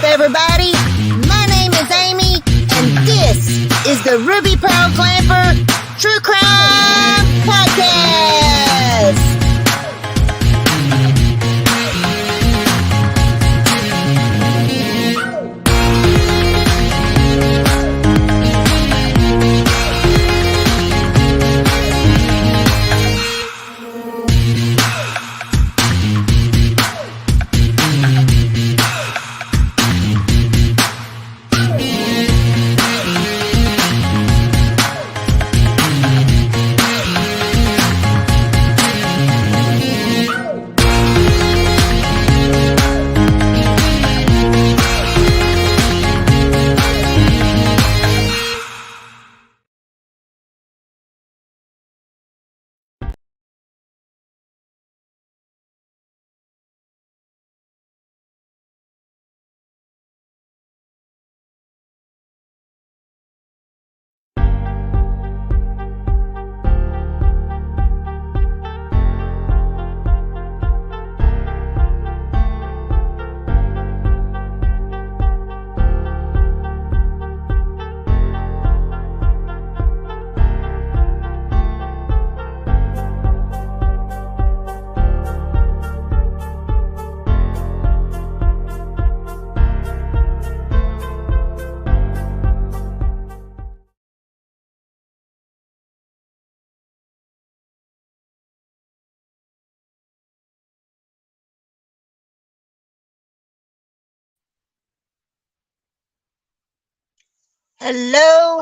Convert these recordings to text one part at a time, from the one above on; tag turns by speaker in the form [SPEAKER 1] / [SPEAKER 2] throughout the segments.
[SPEAKER 1] everybody. My name is Amy, and this is the Ruby Pearl Glamper True Crime Podcast.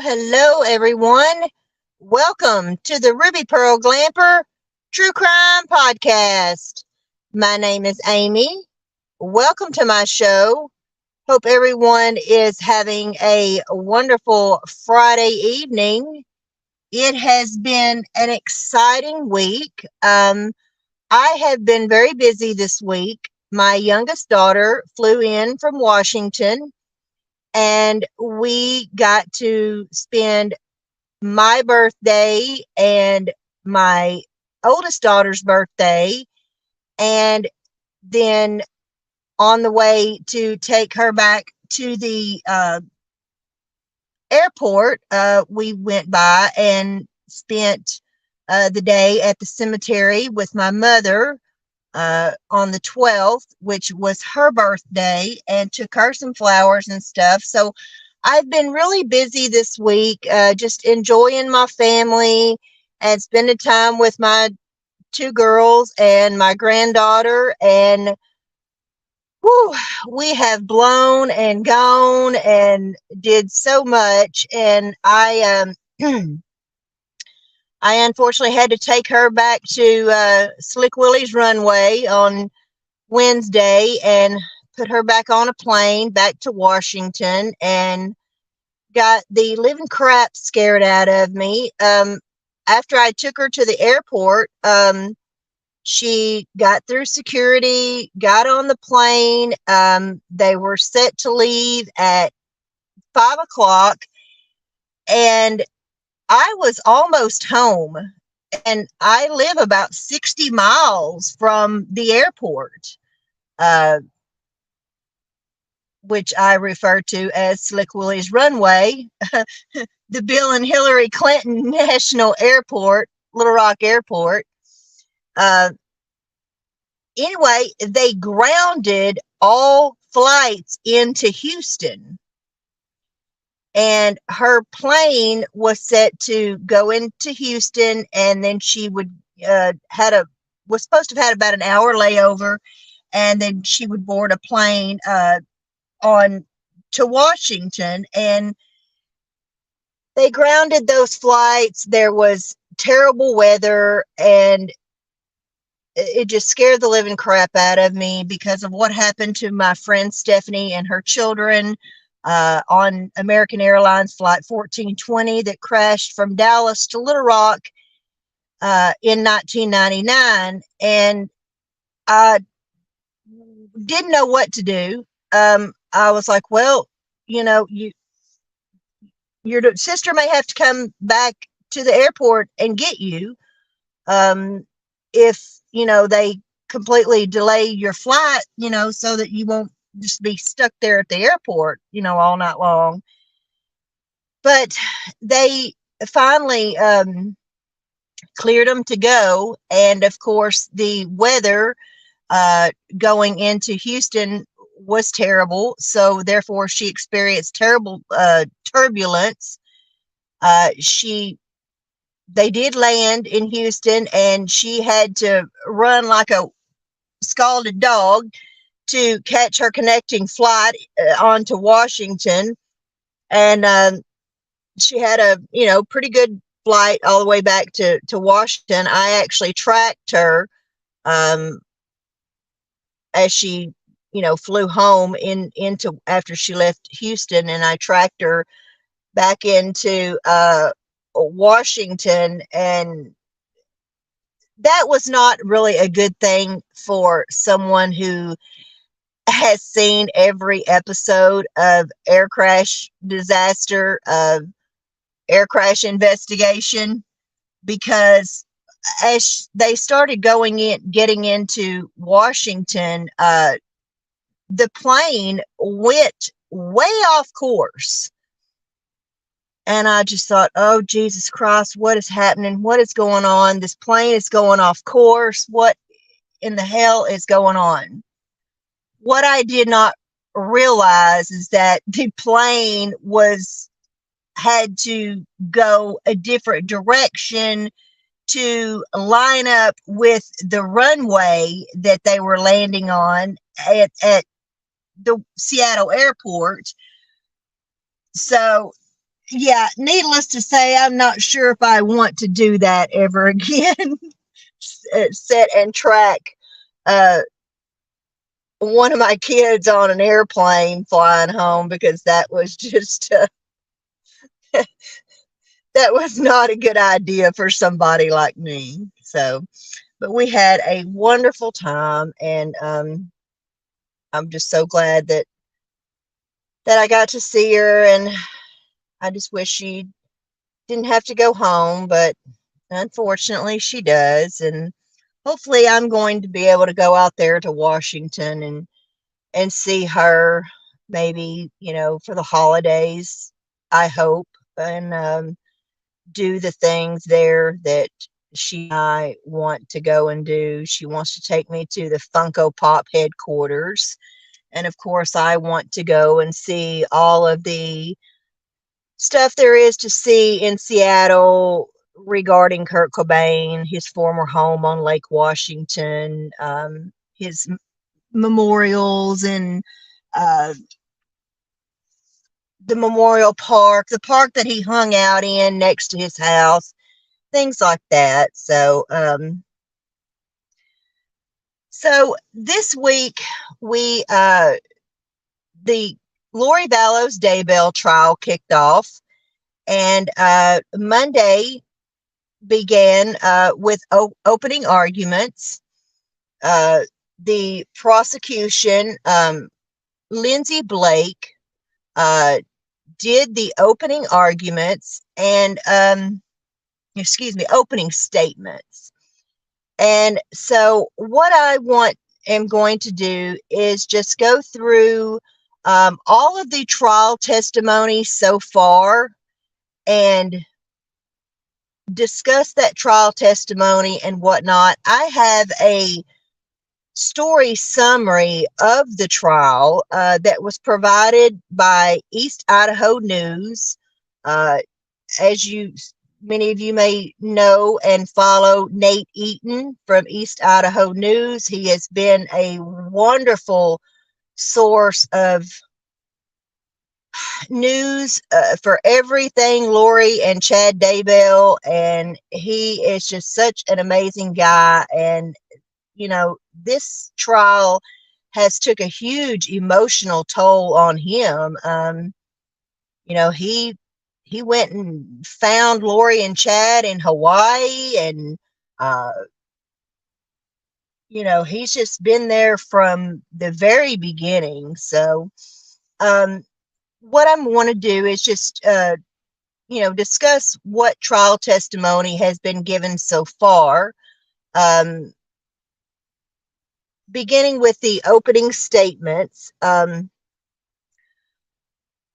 [SPEAKER 1] Hello, everyone. Welcome to the Ruby Pearl Glamper True Crime Podcast. My name is Amy. Welcome to my show. Hope everyone is having a wonderful Friday evening. It has been an exciting week. I have been very busy this week. My youngest daughter flew in from Washington, and we got to spend my birthday and my oldest daughter's birthday, and then on the way to take her back to the airport, we went by and spent the day at the cemetery with my mother on the 12th, which was her birthday, and took her some flowers and stuff. So I've been really busy this week, just enjoying my family and spending time with my two girls and my granddaughter. And we have blown and gone and did so much. And I unfortunately had to take her back to Slick Willie's runway on Wednesday and put her back on a plane back to Washington, and got the living crap scared out of me. After I took her to the airport, she got through security, got on the plane. They were set to leave at 5 o'clock, and I was almost home, and I live about 60 miles from the airport, which I refer to as Slick Willie's Runway, the Bill and Hillary Clinton National Airport, Little Rock Airport. Anyway, they grounded all flights into Houston, and her plane was set to go into Houston, and then she would was supposed to have had about an hour layover, and then she would board a plane on to Washington. And they grounded those flights. There was terrible weather, and it just scared the living crap out of me because of what happened to my friend Stephanie and her children on American Airlines Flight 1420 that crashed from Dallas to Little Rock in 1999. And I didn't know what to do. I was like, well, your sister may have to come back to the airport and get you if they completely delay your flight, so that you won't just be stuck there at the airport, all night long. But they finally cleared them to go. And of course, the weather going into Houston was terrible. So therefore, she experienced terrible turbulence. They did land in Houston, and she had to run like a scalded dog to catch her connecting flight onto Washington. And she had a pretty good flight all the way back to Washington. I actually tracked her as she flew home into after she left Houston, and I tracked her back into Washington. And that was not really a good thing for someone who has seen every episode of air crash disaster, of air crash investigation, because as they started getting into Washington, the plane went way off course. And I just thought, oh, Jesus Christ, what is happening? What is going on? This plane is going off course. What in the hell is going on? What I did not realize is that the plane had to go a different direction to line up with the runway that they were landing on at the Seattle airport. So, yeah, needless to say, I'm not sure if I want to do that ever again. Sit and track one of my kids on an airplane flying home, because that was just that was not a good idea for somebody like me. So, but we had a wonderful time, and I'm just so glad that I got to see her, and I just wish she didn't have to go home, but unfortunately she does. And hopefully I'm going to be able to go out there to Washington and see her, maybe, for the holidays, I hope, and do the things there that she and I want to go and do. She wants to take me to the Funko Pop headquarters. And of course, I want to go and see all of the stuff there is to see in Seattle regarding Kurt Cobain, his former home on Lake Washington, his memorials, and the memorial park, the park that he hung out in next to his house, things like that. So, so this week the Lori Vallows Daybell Trial kicked off, and Monday began with opening arguments. The prosecution, Lindsay Blake, did the opening arguments and opening statements. And so what I am going to do is just go through all of the trial testimony so far and discuss that trial testimony and whatnot. I have a story summary of the trial that was provided by East Idaho News. As many of you may know and follow Nate Eaton from East Idaho News. He has been a wonderful source of news for everything Lori and Chad Daybell, and he is just such an amazing guy. And this trial has took a huge emotional toll on him. He went and found Lori and Chad in Hawaii, and he's just been there from the very beginning. So what I want to do is just discuss what trial testimony has been given so far. beginning with the opening statements,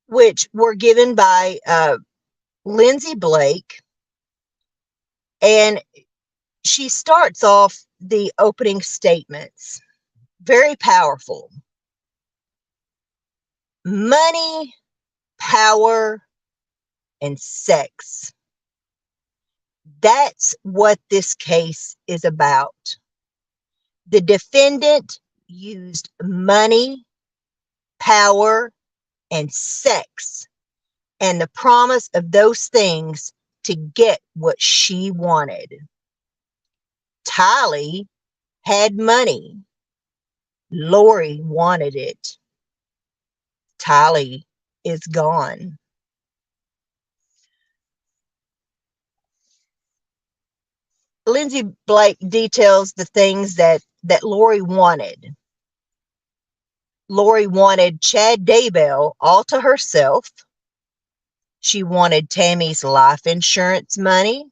[SPEAKER 1] which were given by Lindsay Blake. And she starts off the opening statements very powerful. Money, power, and sex. That's what this case is about. The defendant used money, power, and sex, and the promise of those things to get what she wanted. Tylee had money. Lori wanted it. Tylee is gone. Lindsay Blake details the things that Lori wanted. Lori wanted Chad Daybell all to herself. She wanted Tammy's life insurance money.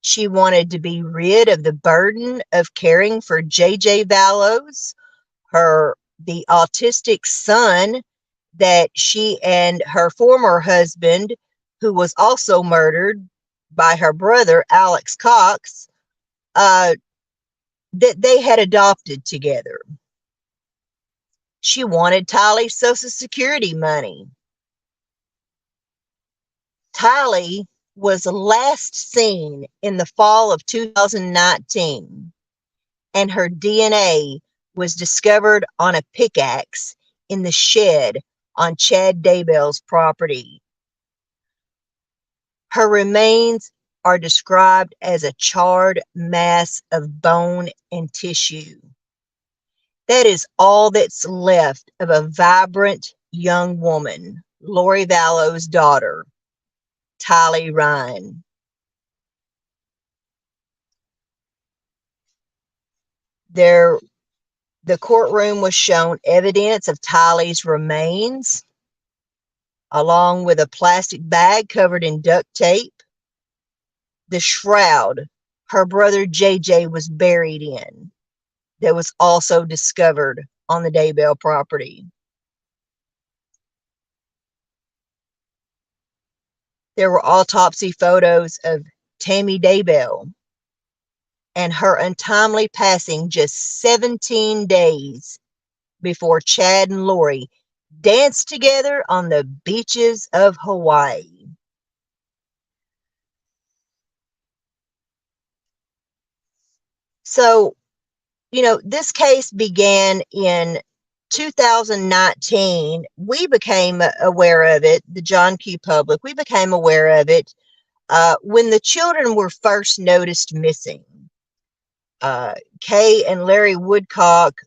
[SPEAKER 1] She wanted to be rid of the burden of caring for J.J. Vallows, the autistic son that she and her former husband, who was also murdered by her brother, Alex Cox, that they had adopted together. She wanted Tylee's Social Security money. Tylee was last seen in the fall of 2019, and her DNA was discovered on a pickaxe in the shed on Chad Daybell's property. Her remains are described as a charred mass of bone and tissue. That is all that's left of a vibrant young woman, Lori Vallows' daughter, Tylee Ryan. The courtroom was shown evidence of Tylee's remains, along with a plastic bag covered in duct tape. The shroud her brother JJ was buried in, that was also discovered on the Daybell property. There were autopsy photos of Tammy Daybell and her untimely passing just 17 days before Chad and Lori danced together on the beaches of Hawaii. So, this case began in 2019. We became aware of it, the John Q. Public, we became aware of it when the children were first noticed missing. Kay and Larry Woodcock,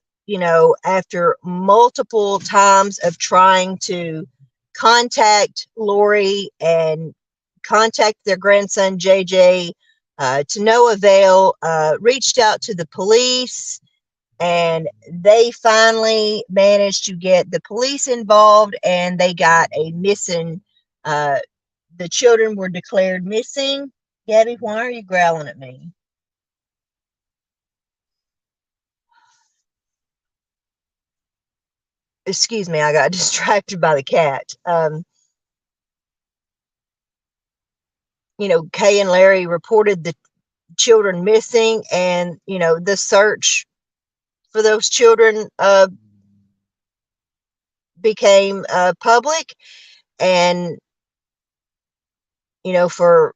[SPEAKER 1] after multiple times of trying to contact Lori and contact their grandson JJ, to no avail, reached out to the police, and they finally managed to get the police involved, and they got a missing. The children were declared missing. Gabby, why are you growling at me? Excuse me, I got distracted by the cat. Kay and Larry reported the children missing, and the search for those children became public, and for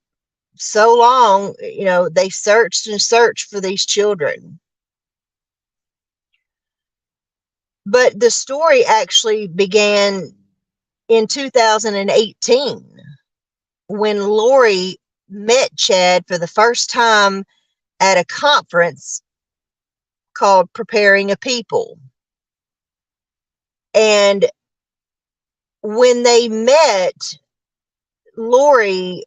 [SPEAKER 1] so long, they searched and searched for these children. But the story actually began in 2018 when Lori met Chad for the first time at a conference called Preparing a People. And when they met, Lori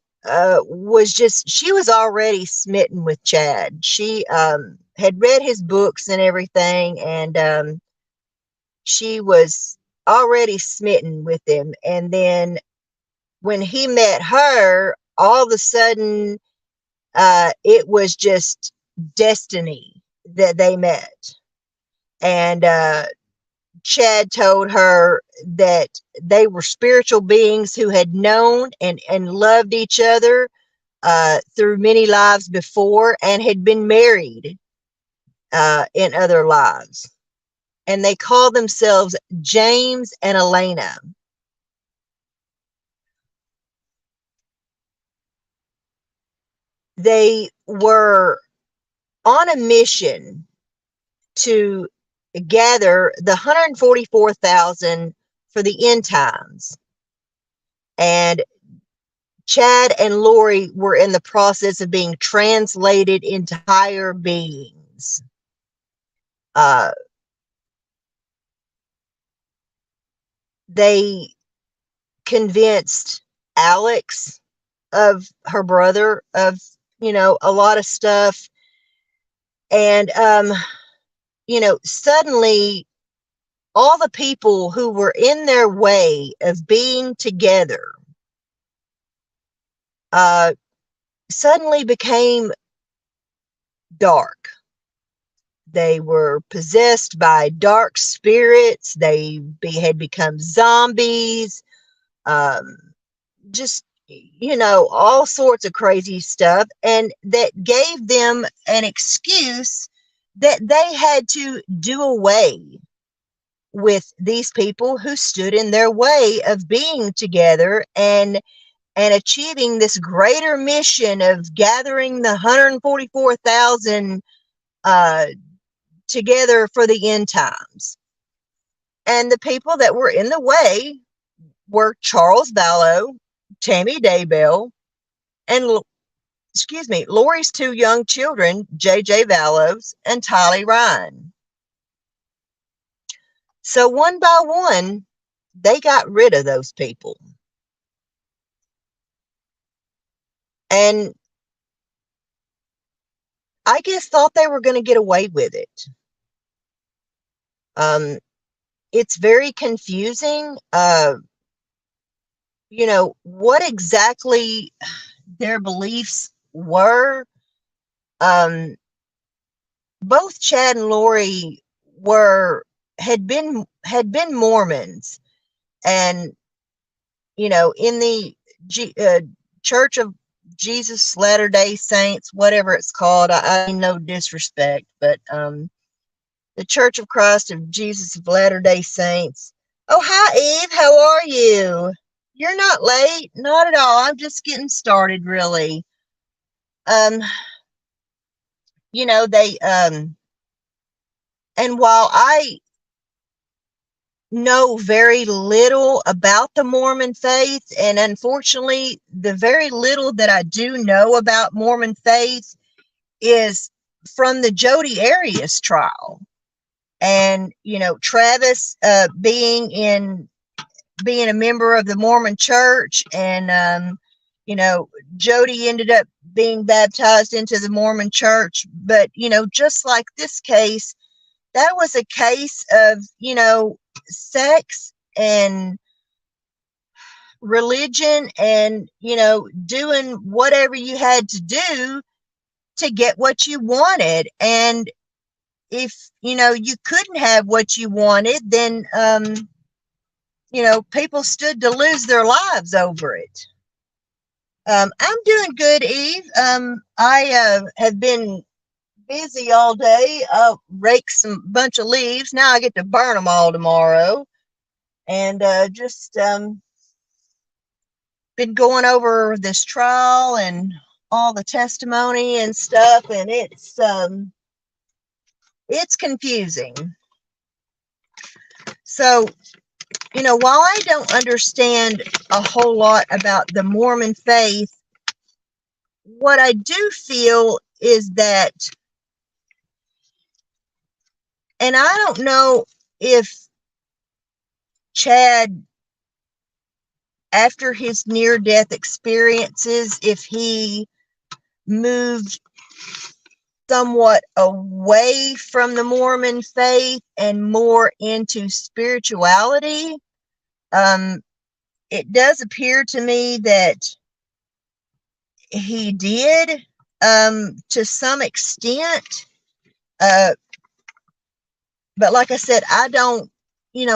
[SPEAKER 1] she was already smitten with Chad. She had read his books and everything, and she was already smitten with him. And then when he met her, all of a sudden, it was just destiny that they met. And Chad told her that they were spiritual beings who had known and loved each other through many lives before and had been married in other lives. And they called themselves James and Elena. They were on a mission to gather the 144,000 for the end times. And Chad and Lori were in the process of being translated into higher beings. They convinced Alex of her brother of, a lot of stuff. And, suddenly all the people who were in their way of being together suddenly became dark. They were possessed by dark spirits. They had become zombies. Just, all sorts of crazy stuff. And that gave them an excuse that they had to do away with these people who stood in their way of being together and achieving this greater mission of gathering the 144,000 together for the end times. And the people that were in the way were Charles Vallow, Tammy Daybell, and Lori's two young children, J.J. Vallows and Tylee Ryan. So one by one, they got rid of those people. And I guess thought they were going to get away with it. It's very confusing. What exactly their beliefs were. Both Chad and Lori had been Mormons, and in the Church of Jesus Latter-day Saints, whatever it's called. I mean, no disrespect, but the Church of Christ of Jesus of Latter-day Saints. Oh, hi, Eve. How are you? You're not late. Not at all. I'm just getting started, really. They, and while I know very little about the Mormon faith, and unfortunately, the very little that I do know about Mormon faith is from the Jody Arias trial. And, Travis being a member of the Mormon church, and, Jody ended up being baptized into the Mormon church. But, just like this case, that was a case of, sex and religion and, doing whatever you had to do to get what you wanted. And if, you couldn't have what you wanted, then, people stood to lose their lives over it. I'm doing good, Eve. I have been busy all day. I'll rake some bunch of leaves. Now I get to burn them all tomorrow. And just been going over this trial and all the testimony and stuff, and it's confusing. So, while I don't understand a whole lot about the Mormon faith, what I do feel is that, and I don't know if Chad, after his near-death experiences, if he moved somewhat away from the Mormon faith and more into spirituality. It does appear to me that he did, to some extent. But like I said, I don't,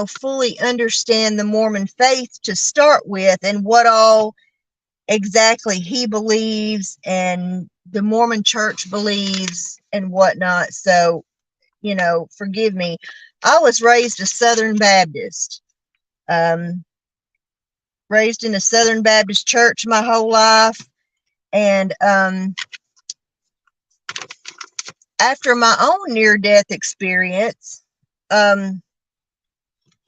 [SPEAKER 1] fully understand the Mormon faith to start with, and what all exactly he believes and the Mormon church believes and whatnot. So, forgive me. I was raised a Southern Baptist, raised in a Southern Baptist church my whole life. And after my own near-death experience,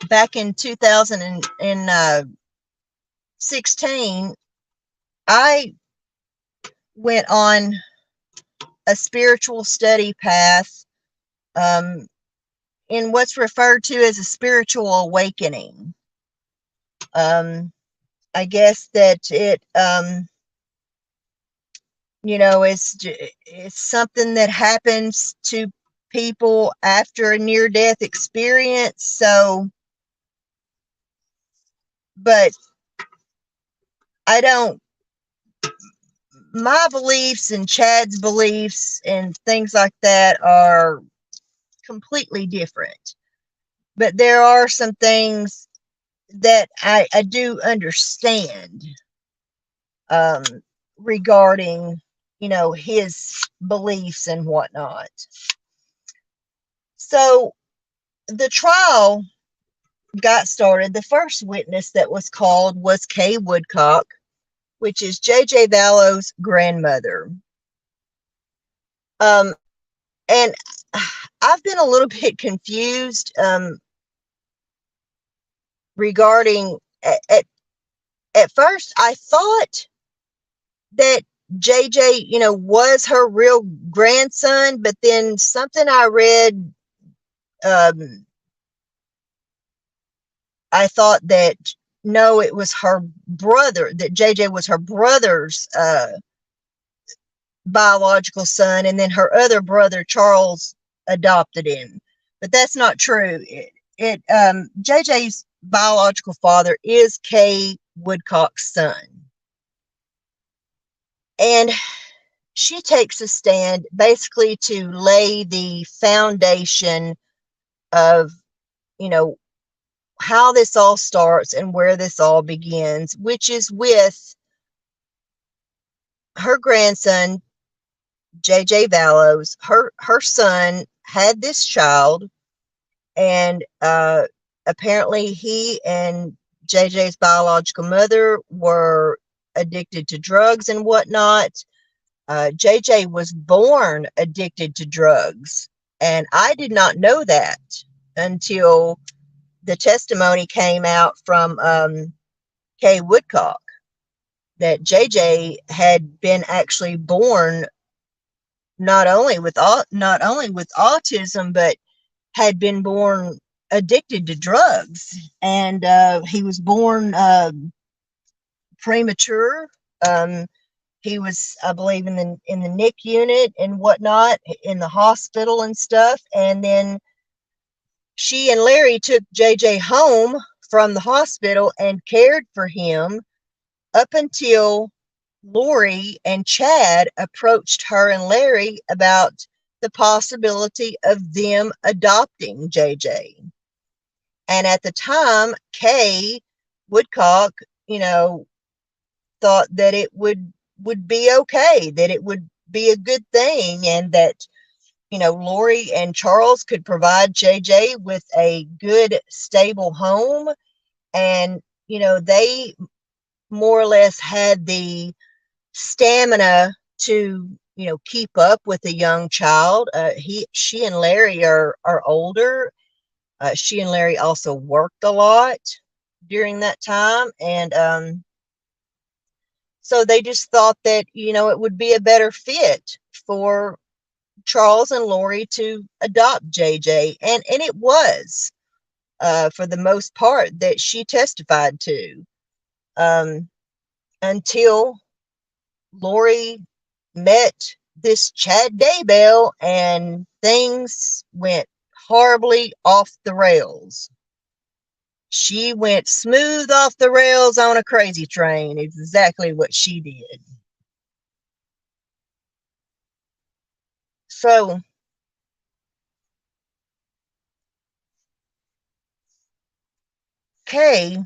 [SPEAKER 1] back in 2016, I went on a spiritual study path, in what's referred to as a spiritual awakening. I guess that it's something that happens to people after a near-death experience. So, but my beliefs and Chad's beliefs and things like that are completely different. But there are some things that I do understand, regarding, his beliefs and whatnot. So the trial got started. The first witness that was called was Kay Woodcock, which is J.J. Vallows' grandmother. And I've been a little bit confused, regarding, at first I thought that JJ, was her real grandson, but then something I read, I thought that no, it was her brother, that JJ was her brother's biological son, and then her other brother Charles adopted him. But that's not true. JJ's biological father is Kay Woodcock's son. And she takes a stand basically to lay the foundation of, how this all starts and where this all begins, which is with her grandson, J.J. Vallows. Her son had this child, and apparently he and JJ's biological mother were addicted to drugs and whatnot. JJ was born addicted to drugs, and I did not know that until the testimony came out from Kay Woodcock, that JJ had been actually born not only with autism, but had been born addicted to drugs, and he was born premature. He was, I believe, in the NIC unit and whatnot, in the hospital and stuff. And then she and Larry took JJ home from the hospital and cared for him up until Lori and Chad approached her and Larry about the possibility of them adopting JJ. And at the time, Kay Woodcock, thought that it would be okay, that it would be a good thing, and that, Lori and Charles could provide JJ with a good, stable home. And, they more or less had the stamina to, keep up with a young child. She and Larry are older. She and Larry also worked a lot during that time. And so they just thought that, it would be a better fit for Charles and Lori to adopt JJ. And it was, for the most part, that she testified to, until Lori met this Chad Daybell, and things went horribly off the rails. She went smooth off the rails on a crazy train. Exactly what she did. So Kay,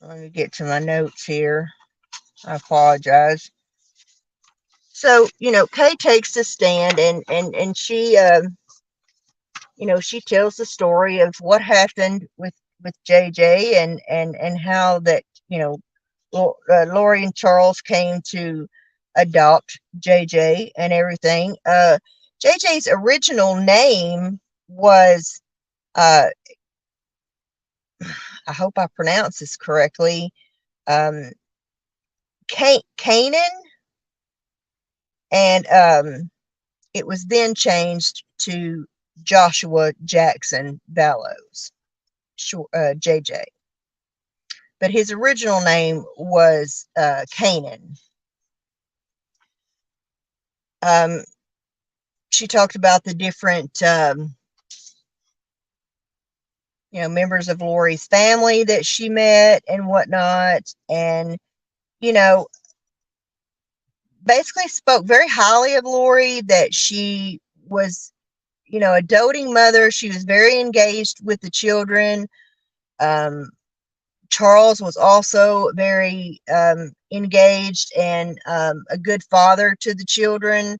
[SPEAKER 1] let me get to my notes here. I apologize. So, Kay takes the stand and she, she tells the story of what happened with JJ and how that, Lori and Charles came to adopt JJ and everything. JJ's original name was, I hope I pronounce this correctly, Canaan, and it was then changed to Joshua Jackson Vallows, JJ. But his original name was Canaan. She talked about the different, members of Lori's family that she met and whatnot. And, basically spoke very highly of Lori, that she was, a doting mother. She was very engaged with the children. Charles was also very engaged and a good father to the children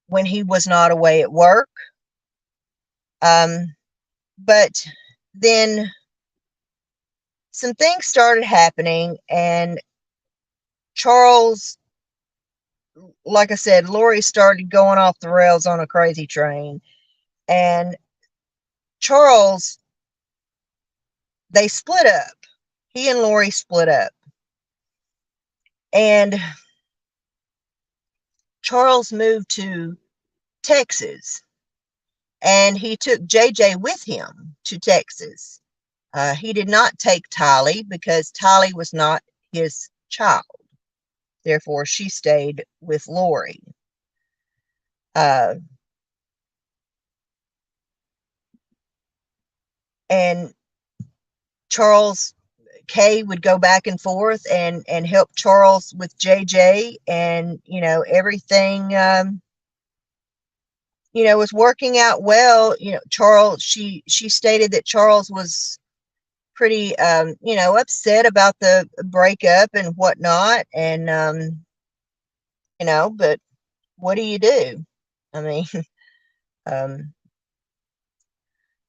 [SPEAKER 1] when he was not away at work. But then some things started happening, and Charles, like I said, Lori started going off the rails on a crazy train. And Charles, they split up. He and Lori split up. And Charles moved to Texas. And he took JJ with him to Texas. He did not take Tylee because Tylee was not his child. Therefore, she stayed with Lori. And Charles, Kay would go back and forth and help Charles with JJ, and everything was working out well. Charles, she stated that Charles was pretty upset about the breakup and whatnot, and but what do you do? I mean,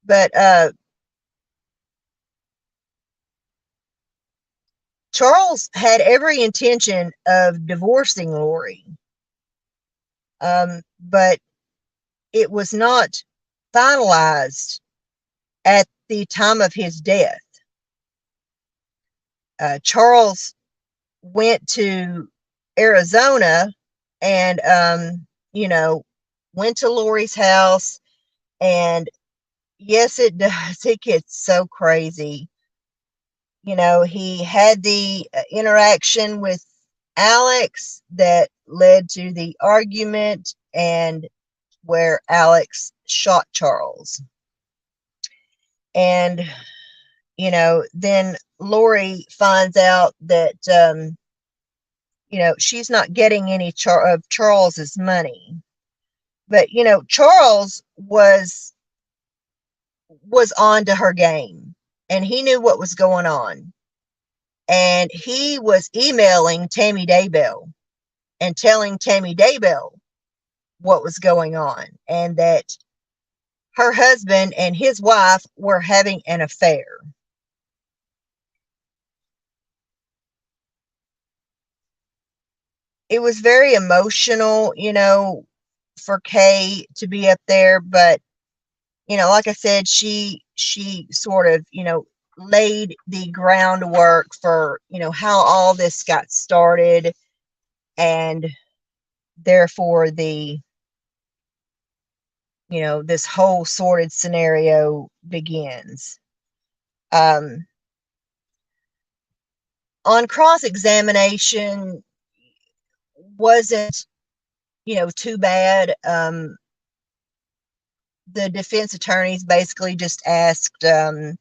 [SPEAKER 1] but Charles had every intention of divorcing Lori, but it was not finalized at the time of his death. Charles went to Arizona and, went to Lori's house, and yes, it does. It gets so crazy. He had the interaction with Alex that led to the argument, and where Alex shot Charles. And, then Lori finds out that, she's not getting any of Charles's money. But, Charles was on to her game, and he knew what was going on. And he was emailing Tammy Daybell and telling Tammy Daybell what was going on, and that her husband and his wife were having an affair. It was very emotional, for Kay to be up there, but like I said, she sort of, laid the groundwork for, how all this got started, and therefore the, this whole sordid scenario begins. On cross-examination wasn't, too bad. The defense attorneys basically just asked her,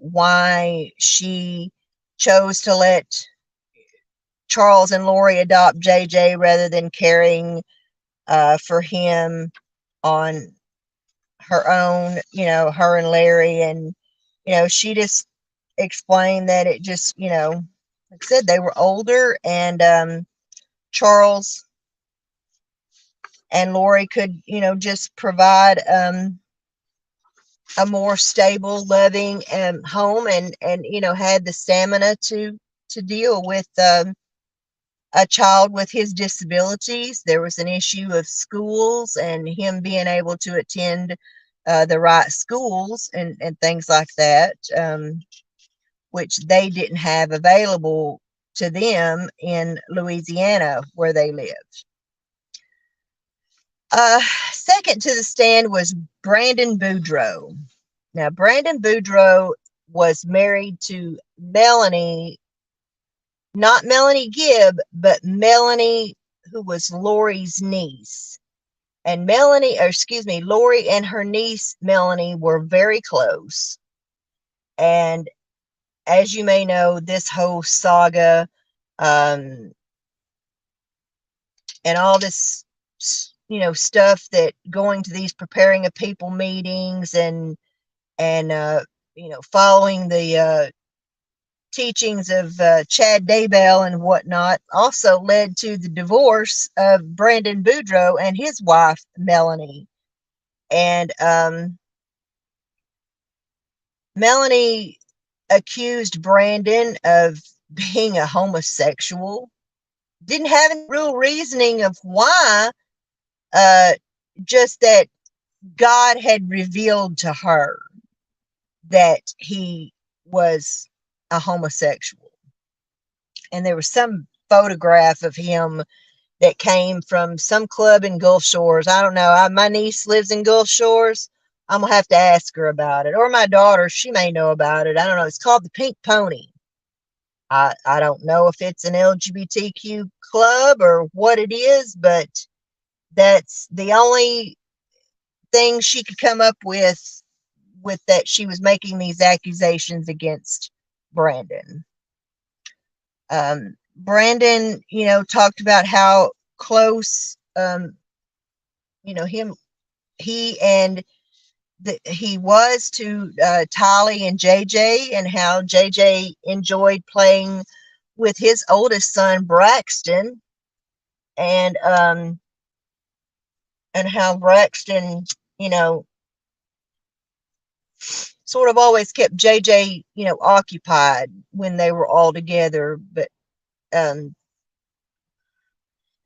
[SPEAKER 1] why she chose to let Charles and Lori adopt JJ rather than caring for him on her own, her and Larry, and she just explained that it just, like I said, they were older, and Charles and Lori could, just provide a more stable, loving home, and had the stamina to deal with a child with his disabilities. There was an issue of schools and him being able to attend the right schools and things like that, which they didn't have available to them in Louisiana where they lived. Second to the stand was Brandon Beadraux. Now, Brandon Beadraux was married to Melanie, not Melanie Gibb, but Melanie, who was Lori's niece. And Lori and her niece, Melanie, were very close. And as you may know, this whole saga, and all this, stuff that going to these preparing a people meetings and following the teachings of Chad Daybell and whatnot also led to the divorce of Brandon Beadraux and his wife, Melanie. And Melanie accused Brandon of being a homosexual. Didn't have any real reasoning of why, just that God had revealed to her that he was a homosexual. And there was some photograph of him that came from some club in Gulf Shores. I don't know. My niece lives in Gulf Shores. I'm going to have to ask her about it. Or my daughter, she may know about it. I don't know. It's called the Pink Pony. I don't know if it's an LGBTQ club or what it is, but that's the only thing she could come up with that she was making these accusations against Brandon. Brandon, talked about how close, he was to Tylee and JJ, and how JJ enjoyed playing with his oldest son, Braxton, and how Braxton, sort of always kept JJ, occupied when they were all together. But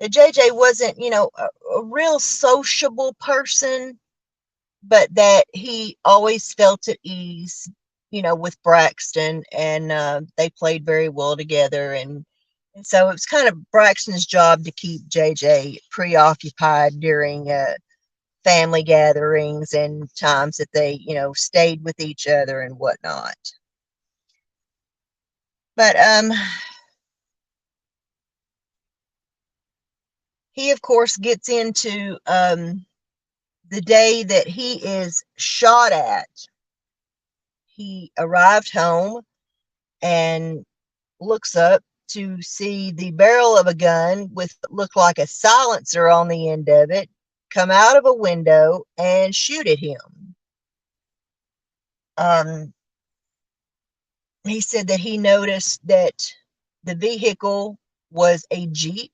[SPEAKER 1] JJ wasn't, a real sociable person, but that he always felt at ease, with Braxton, and they played very well together. And so it was kind of Braxton's job to keep JJ preoccupied during family gatherings and times that they, stayed with each other and whatnot. But he, of course, gets into the day that he is shot at. He arrived home and looks up to see the barrel of a gun with what looked like a silencer on the end of it come out of a window and shoot at him. He said that he noticed that the vehicle was a Jeep,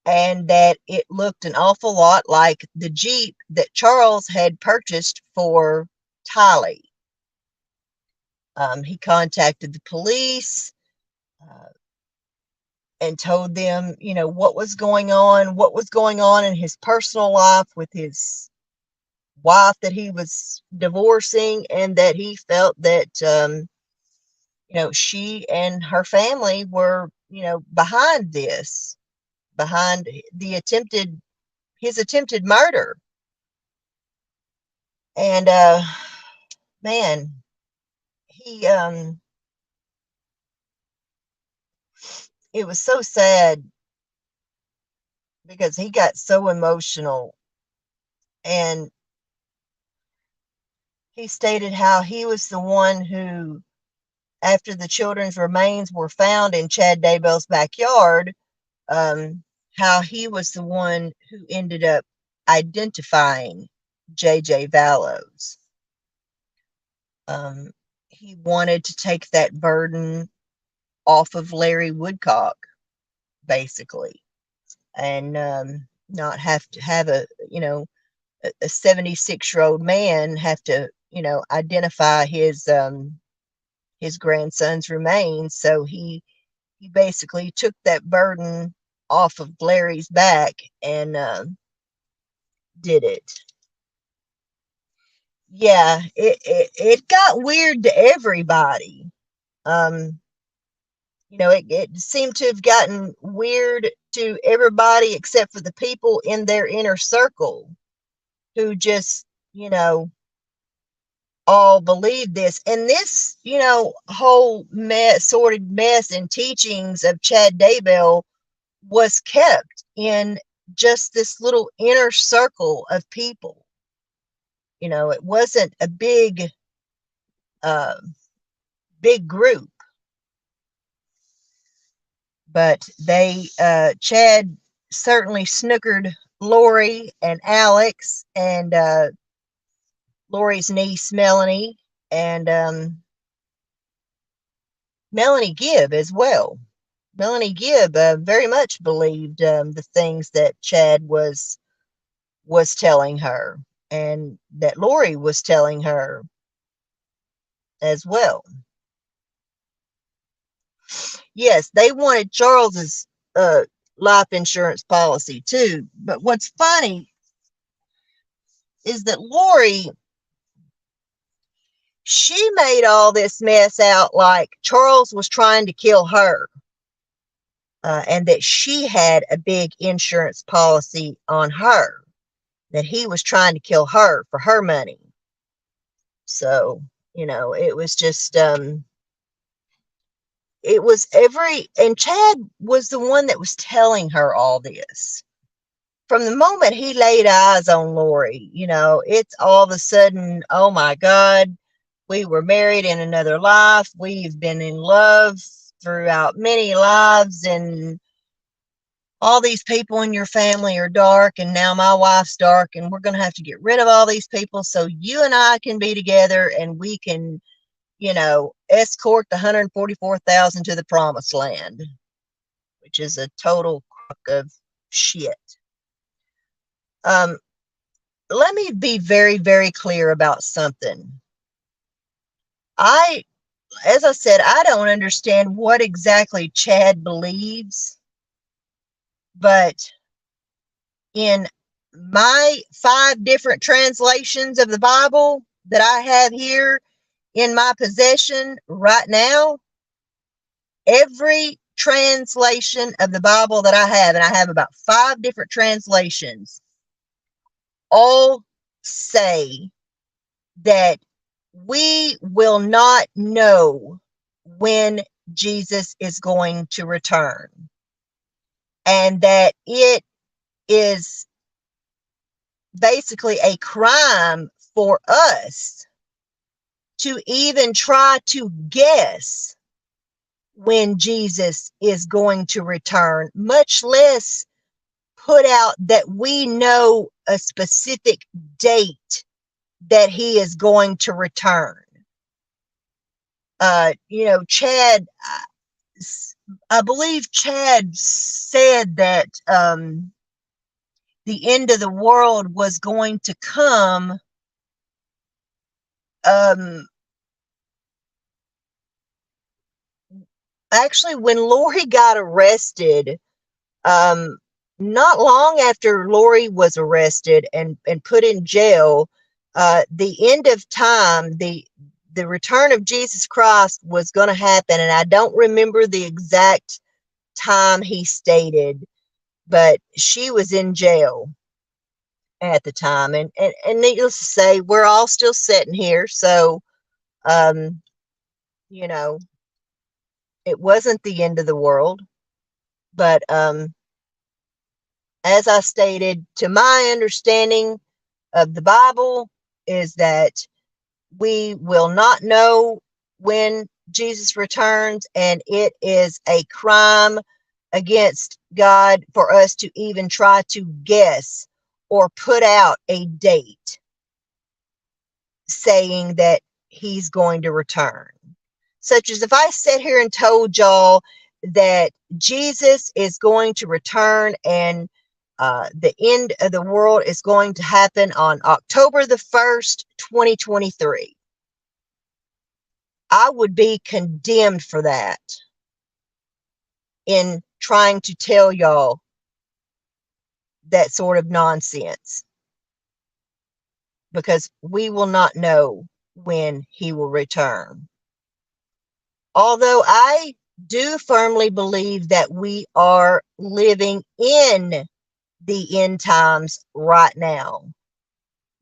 [SPEAKER 1] and that it looked an awful lot like the Jeep that Charles had purchased for Tylee. He contacted the police and told them, what was going on in his personal life with his wife that he was divorcing, and that he felt that, she and her family were, behind this, behind his attempted murder. And, man, he, it was so sad because he got so emotional, and he stated how he was the one who, after the children's remains were found in Chad Daybell's backyard, how he was the one who ended up identifying J.J. Vallows. He wanted to take that burden off of Lori Woodcock, basically, and not have to have a 76-year-old man have to identify his grandson's remains. So he basically took that burden off of Larry's back and did it. Yeah, it got weird to everybody. It seemed to have gotten weird to everybody except for the people in their inner circle who just, all believed this. And this, whole sordid mess and teachings of Chad Daybell was kept in just this little inner circle of people. It wasn't a big group, but Chad certainly snookered Lori and Alex and Lori's niece Melanie and Melanie Gibb as well. Melanie Gibb very much believed the things that Chad was telling her and that Lori was telling her as well. Yes, they wanted Charles's life insurance policy too. But what's funny is that Lori, she made all this mess out like Charles was trying to kill her, and that she had a big insurance policy on her, that he was trying to kill her for her money. So, it was just, and Chad was the one that was telling her all this. From the moment he laid eyes on Lori, it's all of a sudden, oh my God, we were married in another life. We've been in love throughout many lives, and all these people in your family are dark, and now my wife's dark, and we're going to have to get rid of all these people so you and I can be together and we can, escort the 144,000 to the promised land, which is a total crock of shit. Let me be very, very clear about something. As I said, I don't understand what exactly Chad believes, but in my 5 different translations of the Bible that I have here in my possession right now, every translation of the Bible that I have, and I have about 5 different translations, all say that we will not know when Jesus is going to return, and that it is basically a crime for us to even try to guess when Jesus is going to return, much less put out that we know a specific date that he is going to return. Chad, I believe Chad said that the end of the world was going to come actually when Lori got arrested, not long after Lori was arrested and put in jail, the end of time, the return of Jesus Christ was going to happen. And I don't remember the exact time he stated, but she was in jail at the time. And needless to say, we're all still sitting here. So, it wasn't the end of the world. But as I stated, to my understanding of the Bible is that we will not know when Jesus returns, and it is a crime against God for us to even try to guess or put out a date saying that he's going to return. Such as if I sat here and told y'all that Jesus is going to return and the end of the world is going to happen on October the 1st, 2023. I would be condemned for that in trying to tell y'all that sort of nonsense, because we will not know when he will return. Although I do firmly believe that we are living in the end times right now.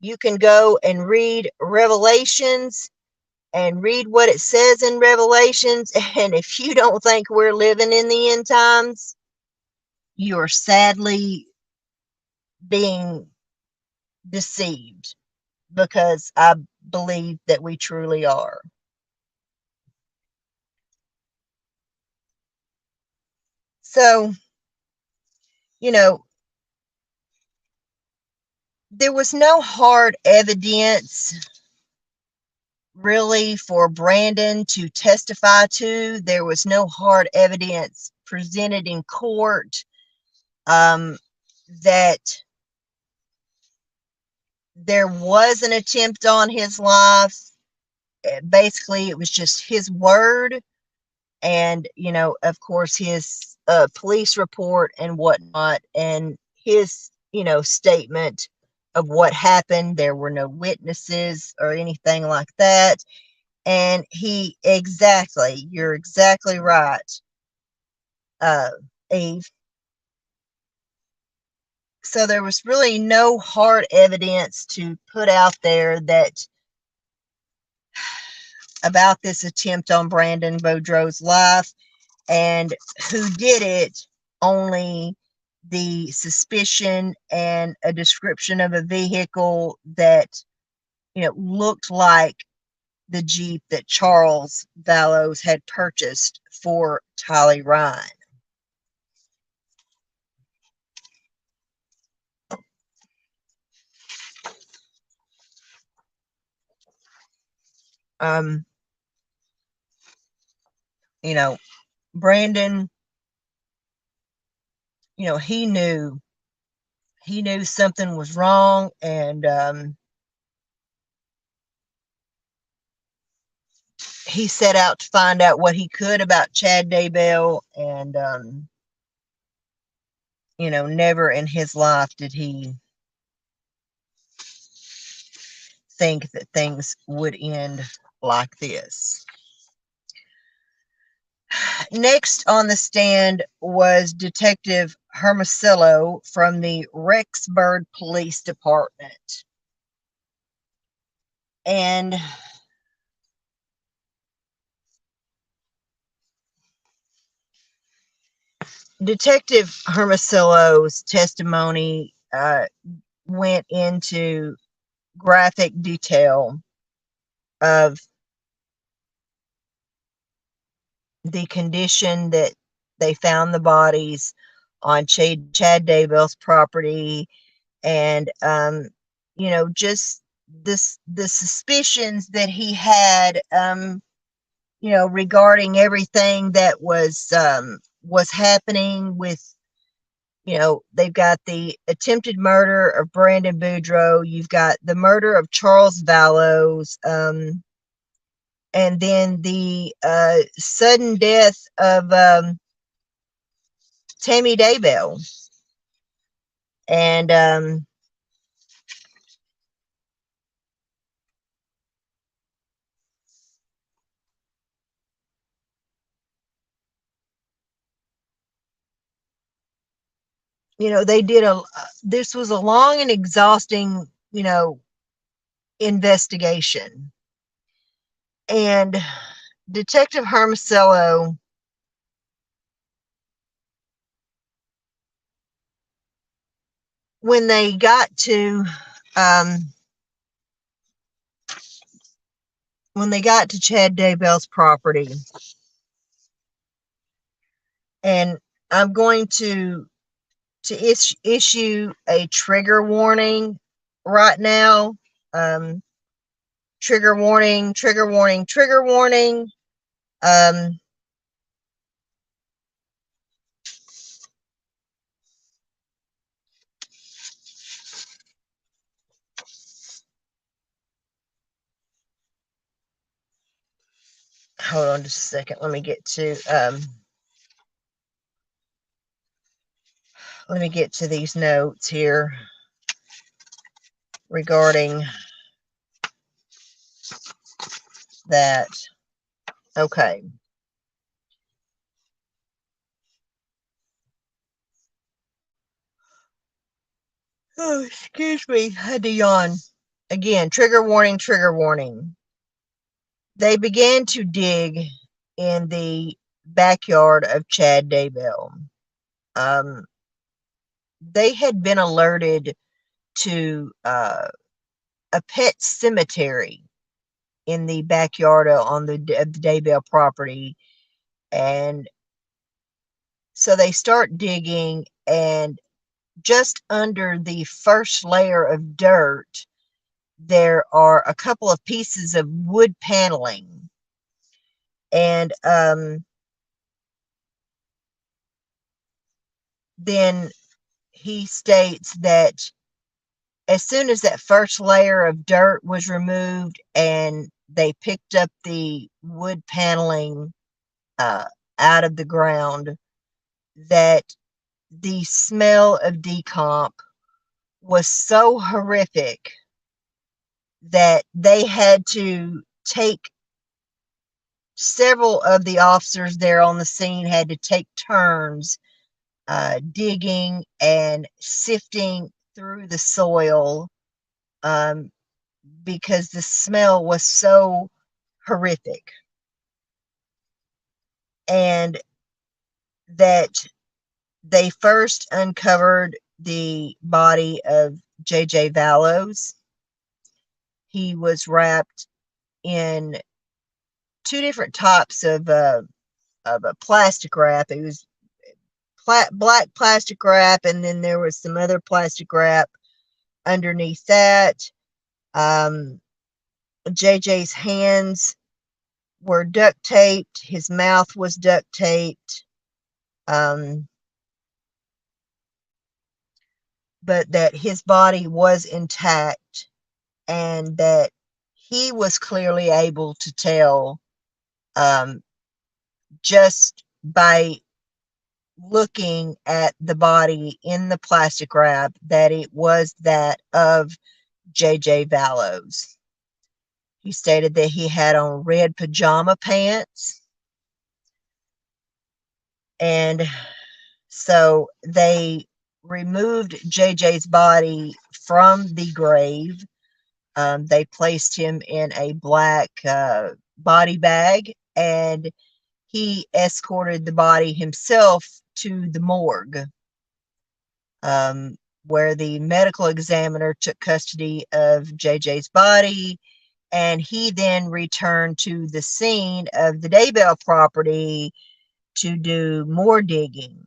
[SPEAKER 1] You can go and read Revelations and read what it says in Revelations, and if you don't think we're living in the end times, you're sadly being deceived, because I believe that we truly are. So, you know, there was no hard evidence really for Brandon to testify to. There was no hard evidence presented in court that there was an attempt on his life. Basically, it was just his word and, of course, his police report and whatnot, and his, statement of what happened. There were no witnesses or anything like that. And you're exactly right, Eve. So there was really no hard evidence to put out there that about this attempt on Brandon Beadraux's life, and who did it. Only the suspicion and a description of a vehicle that looked like the Jeep that Charles Vallows had purchased for Tylee Ryan. Brandon, he knew something was wrong, and he set out to find out what he could about Chad Daybell, and never in his life did he think that things would end like this. Next on the stand was Detective Hermosillo from the Rexburg Police Department. And Detective Hermosillo's testimony went into graphic detail of the condition that they found the bodies on Chad Daybell's property, and just the suspicions that he had regarding everything that was happening with, they've got the attempted murder of Brandon Beadraux, you've got the murder of Charles Vallows, and then the sudden death of Tammy Daybell. And they did this was a long and exhausting, investigation. And Detective Hermosillo, when they got to Chad Daybell's property, and I'm going to issue a trigger warning right now. trigger warning, trigger warning, trigger warning. Hold on just a second. Let me get to these notes here regarding that. Okay. Oh, excuse me. I had to yawn. Again, trigger warning, trigger warning. They began to dig in the backyard of Chad Daybell. They had been alerted to a pet cemetery in the backyard of the Daybell property. And so they start digging, and just under the first layer of dirt, there are a couple of pieces of wood paneling. And then he states that as soon as that first layer of dirt was removed and they picked up the wood paneling out of the ground, that the smell of decomp was so horrific that they had to take several of the officers there on the scene had to take turns digging and sifting through the soil because the smell was so horrific. And that they first uncovered the body of J.J. Vallows. He was wrapped in two different types of a plastic wrap. It was black plastic wrap, and then there was some other plastic wrap underneath that. JJ's hands were duct taped. His mouth was duct taped. But that his body was intact, and that he was clearly able to tell just by looking at the body in the plastic wrap that it was that of J.J. Vallows. He stated that he had on red pajama pants. And so they removed JJ's body from the grave. They placed him in a black body bag, and he escorted the body himself to the morgue, where the medical examiner took custody of JJ's body, and he then returned to the scene of the Daybell property to do more digging.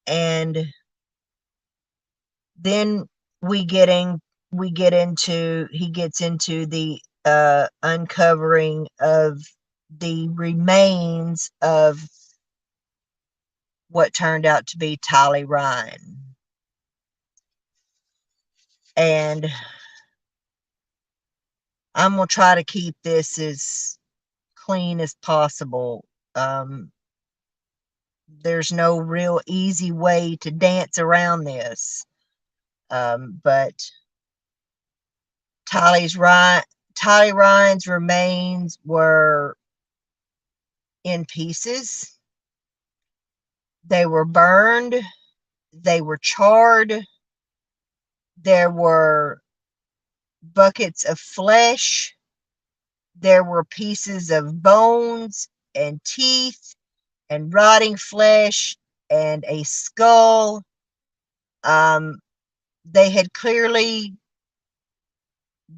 [SPEAKER 1] And then he gets into the uncovering of the remains of what turned out to be Tylee Ryan. And I'm going to try to keep this as clean as possible. There's no real easy way to dance around this. But Tylee Ryan's remains were in pieces. They were burned. They were charred. There were buckets of flesh. There were pieces of bones and teeth and rotting flesh and a skull. They had clearly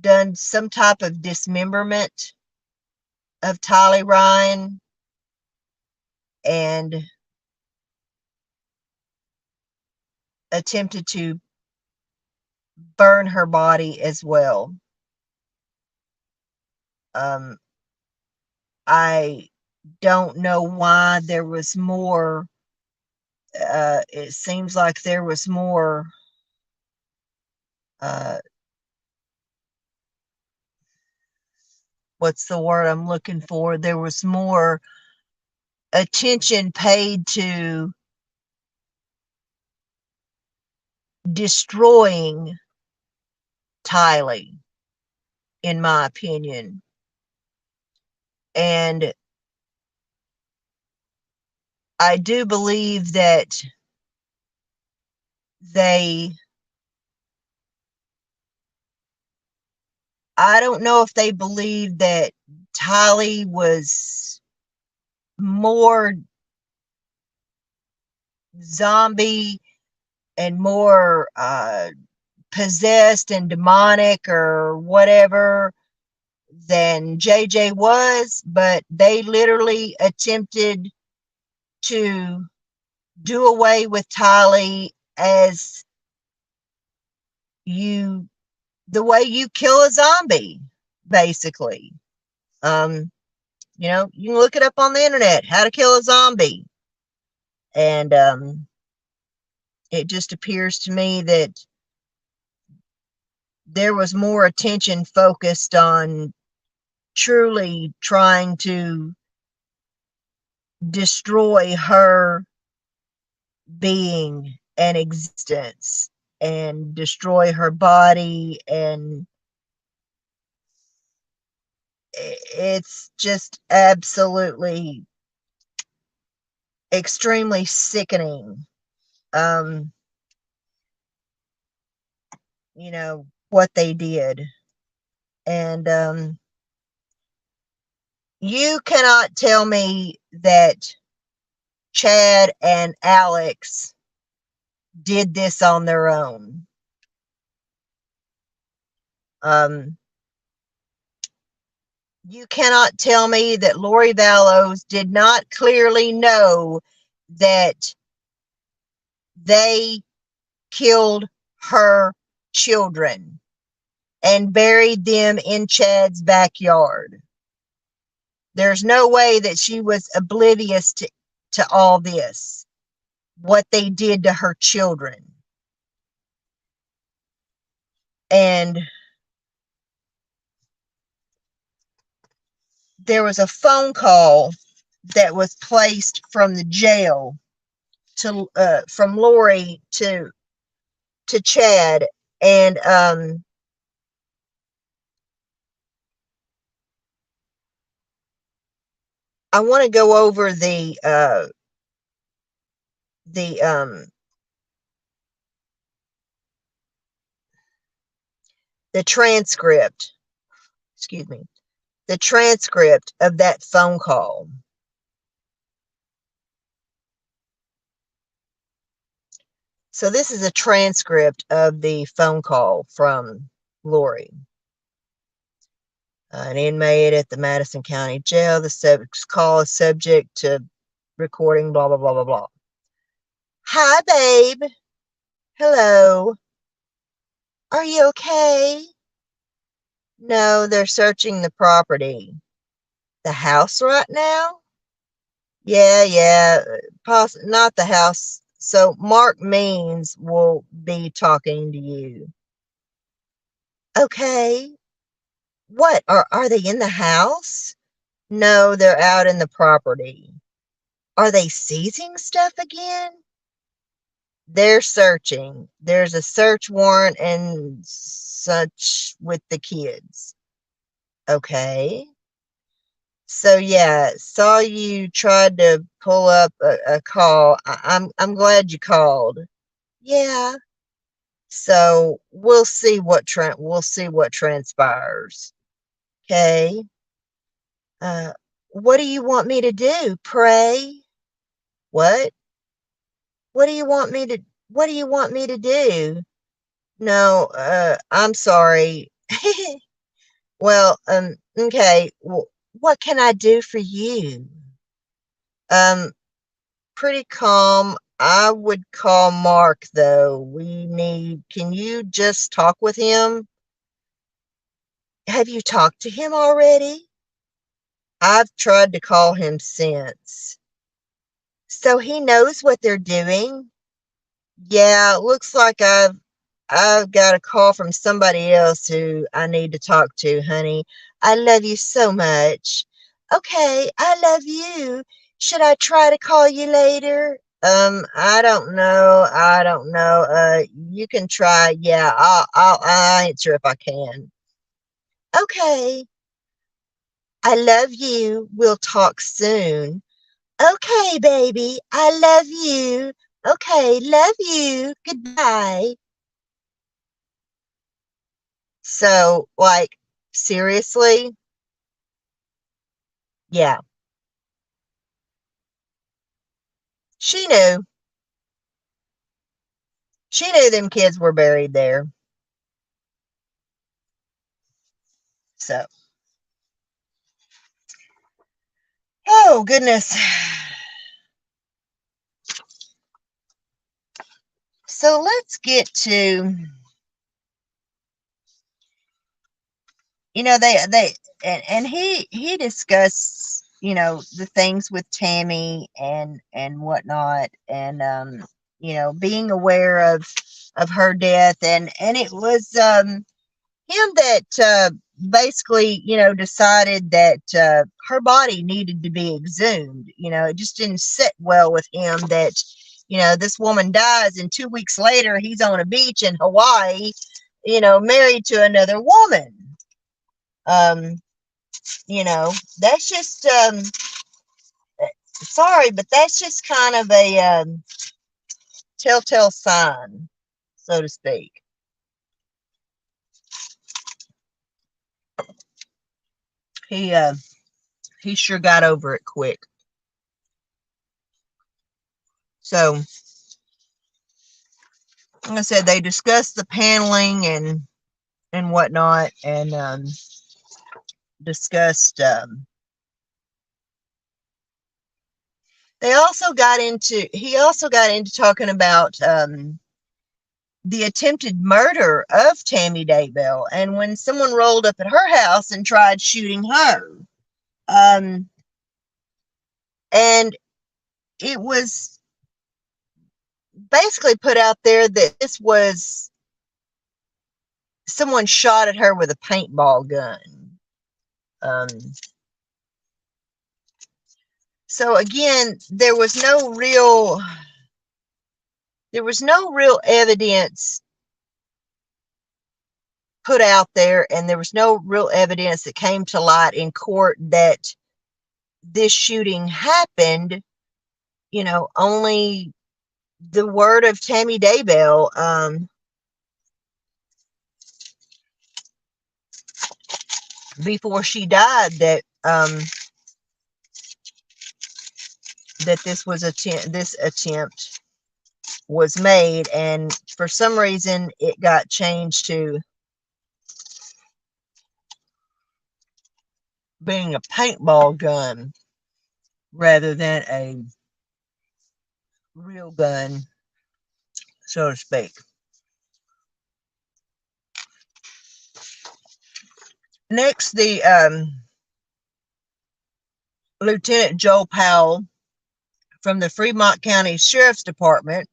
[SPEAKER 1] done some type of dismemberment of Tylee Ryan and attempted to burn her body as well. I don't know why there was more. It seems like there was more what's the word I'm looking for? There was more attention paid to destroying Tylee, in my opinion. And I do believe that I don't know if they believe that Tylee was more zombie and more possessed and demonic or whatever than JJ was, but they literally attempted to do away with Tylee as the way you kill a zombie, basically. You know, you can look it up on the internet, how to kill a zombie. And it just appears to me that there was more attention focused on truly trying to destroy her being and existence and destroy her body, and it's just absolutely extremely sickening. You know what they did. And you cannot tell me that Chad and Alex did this on their own. You cannot tell me that Lori Vallows did not clearly know that they killed her children and buried them in Chad's backyard. There's no way that she was oblivious to all this, what they did to her children. And there was a phone call that was placed from the jail to from Lori to Chad, and I want to go over the transcript. Excuse me. The transcript of that phone call. So this is a transcript of the phone call from Lori. An inmate at the Madison County Jail. The call is subject to recording, blah, blah, blah, blah, blah. Hi, babe. Hello. Are you okay? No, they're searching the property. The house right now? Yeah. Not the house. So Mark Means will be talking to you. Okay. What? Are they in the house? No, they're out in the property. Are they seizing stuff again? They're searching. There's a search warrant and such with the kids. Okay. So yeah, saw you tried to pull up a call. I'm glad you called. Yeah. So we'll see what transpires. Okay. What do you want me to do? Pray? What? What do you want me to do? No, I'm sorry. Well, okay. Well, what can I do for you? Pretty calm. I would call Mark though. Can you just talk with him? Have you talked to him already? I've tried to call him since. So he knows what they're doing? Yeah, it looks like I've got a call from somebody else who I need to talk to, honey. I love you so much. Okay, I love you. Should I try to call you later? I don't know. I don't know. You can try. Yeah, I'll answer if I can. Okay. I love you. We'll talk soon. Okay, baby. I love you. Okay, love you. Goodbye. So, like, seriously? Yeah. She knew. She knew them kids were buried there. So, oh, goodness. So let's get to, they and he discussed, the things with Tammy and whatnot, and being aware of her death, and it was him that basically, decided that her body needed to be exhumed. It just didn't sit well with him that, this woman dies and 2 weeks later he's on a beach in Hawaii, married to another woman. Um, that's just, sorry, but that's just kind of a telltale sign, so to speak. He sure got over it quick. So, like I said, they discussed the paneling and whatnot, and discussed. They also got into. He also got into talking about the attempted murder of Tammy Daybell, and when someone rolled up at her house and tried shooting her, um, and it was basically put out there that this was someone shot at her with a paintball gun. Um, so again, there was no real evidence put out there, and there was no real evidence that came to light in court that this shooting happened. Only the word of Tammy Daybell, before she died, that that this attempt was made, and for some reason it got changed to being a paintball gun rather than a real gun, so to speak. Next, the Lieutenant Joel Powell from the Fremont County Sheriff's Department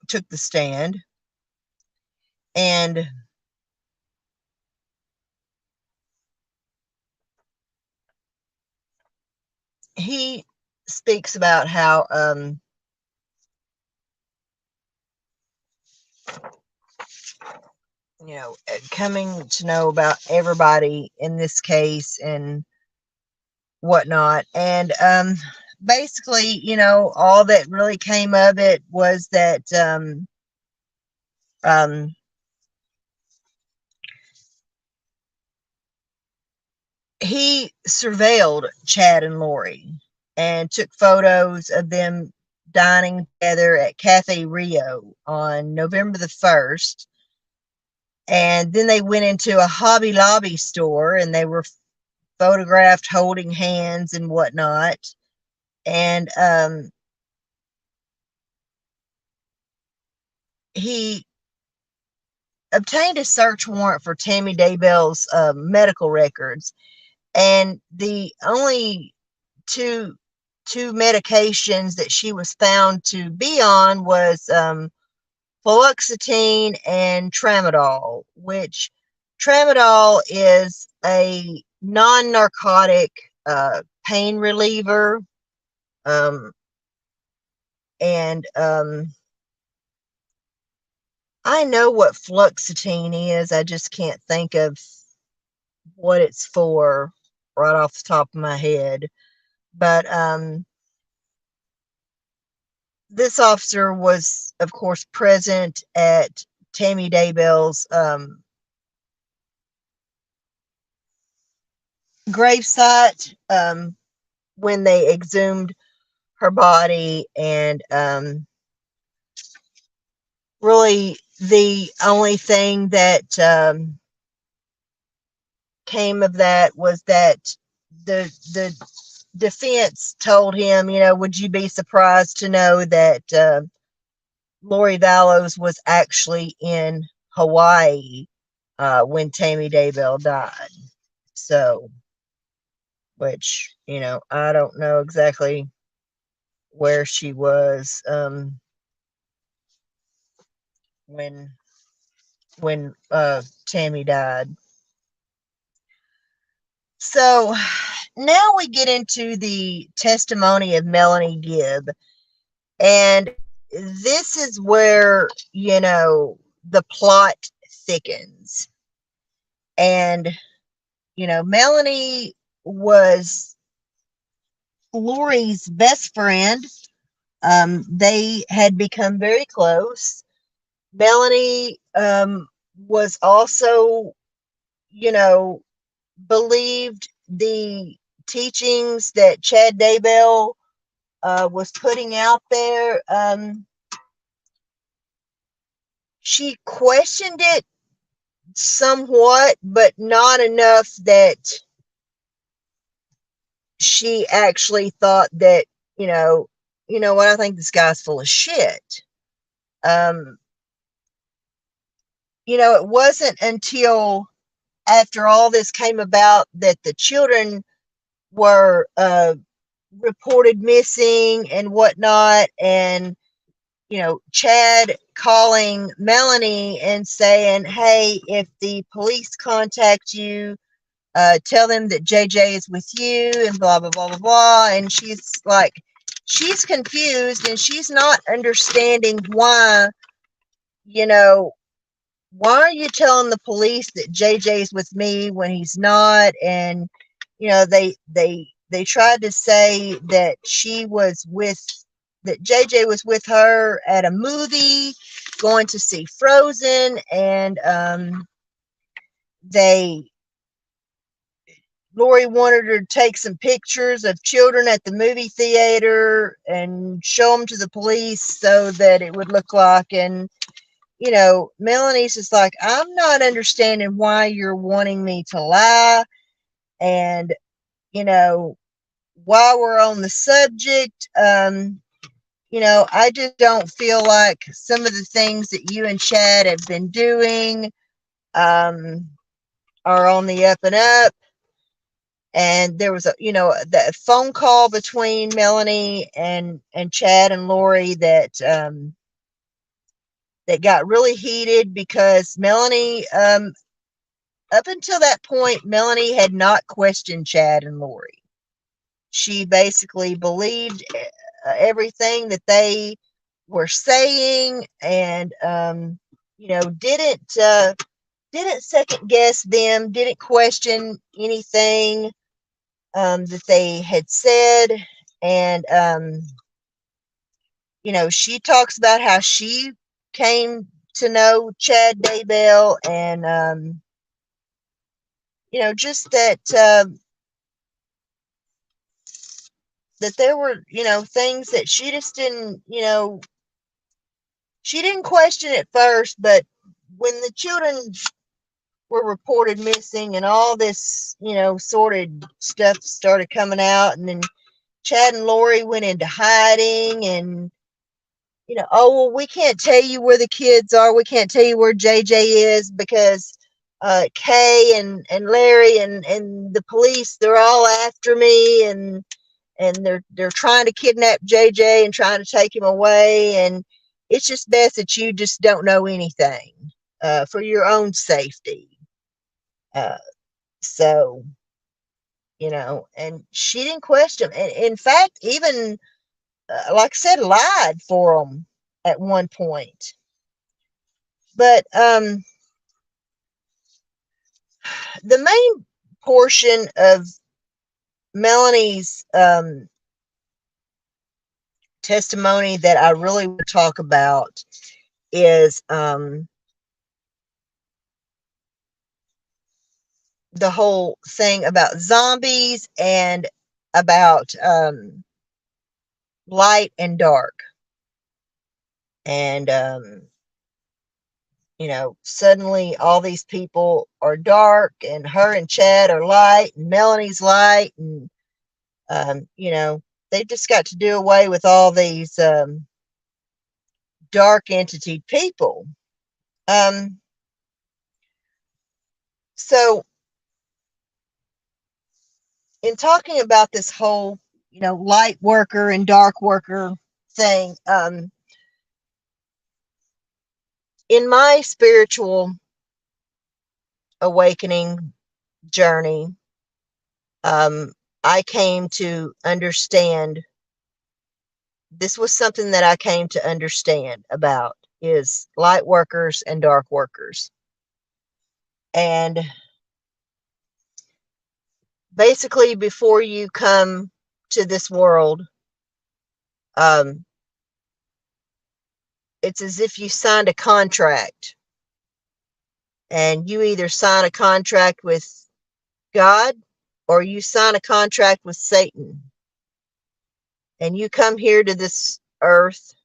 [SPEAKER 1] took the stand, and he speaks about how coming to know about everybody in this case and whatnot, and basically, all that really came of it was that he surveilled Chad and Lori and took photos of them dining together at Cafe Rio on November the 1st. And then they went into a Hobby Lobby store and they were photographed holding hands and whatnot. And he obtained a search warrant for Tammy Daybell's medical records, and the only two medications that she was found to be on was fluoxetine and tramadol, which tramadol is a non-narcotic pain reliever, and I know what fluoxetine is. I just can't think of what it's for right off the top of my head. But this officer was, of course, present at Tammy Daybell's gravesite when they exhumed her body, and really the only thing that came of that was that the defense told him, would you be surprised to know that Lori Vallows was actually in Hawaii when Tammy Daybell died? So, which, I don't know exactly where she was when Tammy died. So now we get into the testimony of Melanie Gibb, and this is where, the plot thickens. And, Melanie was Lori's best friend. They had become very close. Melanie was also, believed the teachings that Chad Daybell was putting out there. She questioned it somewhat, but not enough that she actually thought that, what, I think this guy's full of shit. It wasn't until after all this came about that the children were reported missing and whatnot, and Chad calling Melanie and saying, hey, if the police contact you, tell them that JJ is with you, and blah blah blah blah blah. And she's confused, and she's not understanding why why are you telling the police that JJ's with me when he's not? And they tried to say that that JJ was with her at a movie, going to see Frozen, and Lori wanted her to take some pictures of children at the movie theater and show them to the police so that it would look like. And Melanie's just like, I'm not understanding why you're wanting me to lie. And, while we're on the subject, I just don't feel like some of the things that you and Chad have been doing are on the up and up. And there was that phone call between Melanie and Chad and Lori that got really heated, because Melanie, up until that point, Melanie had not questioned Chad and Lori. She basically believed everything that they were saying, and didn't second guess them, didn't question anything that they had said. And she talks about how she came to know Chad Daybell, and just that that there were things that she just didn't she didn't question at first. But when the children were reported missing and all this sordid stuff started coming out, and then Chad and Lori went into hiding, and oh, well, we can't tell you where the kids are. We can't tell you where JJ is because Kay and Larry and the police, they're all after me, and they're trying to kidnap JJ and trying to take him away, and it's just best that you just don't know anything for your own safety. Uh, so, and she didn't question. And in fact, even like I said, lied for them at one point. But the main portion of Melanie's testimony that I really would talk about is the whole thing about zombies and about light and dark. And suddenly all these people are dark, and her and Chad are light, and Melanie's light, and they've just got to do away with all these dark entity people. So in talking about this whole, light worker and dark worker thing, in my spiritual awakening journey, I came to understand, this was something that I came to understand about, is light workers and dark workers. And basically, before you come to this world, it's as if you signed a contract, and you either sign a contract with God or you sign a contract with Satan. And you come here to this earth,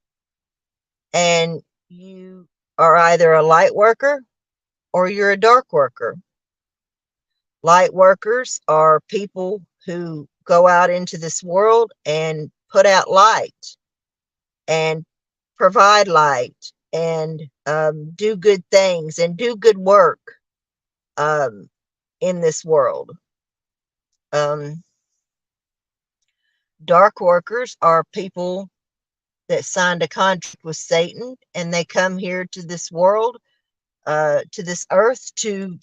[SPEAKER 1] and you are either a light worker or you're a dark worker. Light workers are people who go out into this world and put out light and provide light and do good things and do good work in this world. Dark workers are people that signed a contract with Satan, and they come here to this world, to this earth, to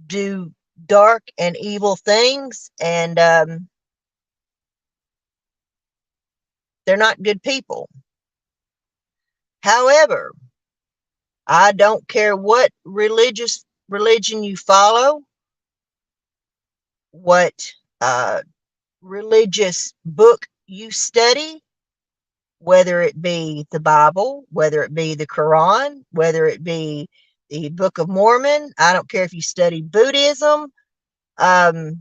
[SPEAKER 1] do dark and evil things, and they're not good people. However, I don't care what religion you follow, what religious book you study, whether it be the Bible, whether it be the Quran, whether it be the Book of Mormon. I don't care if you study Buddhism. Every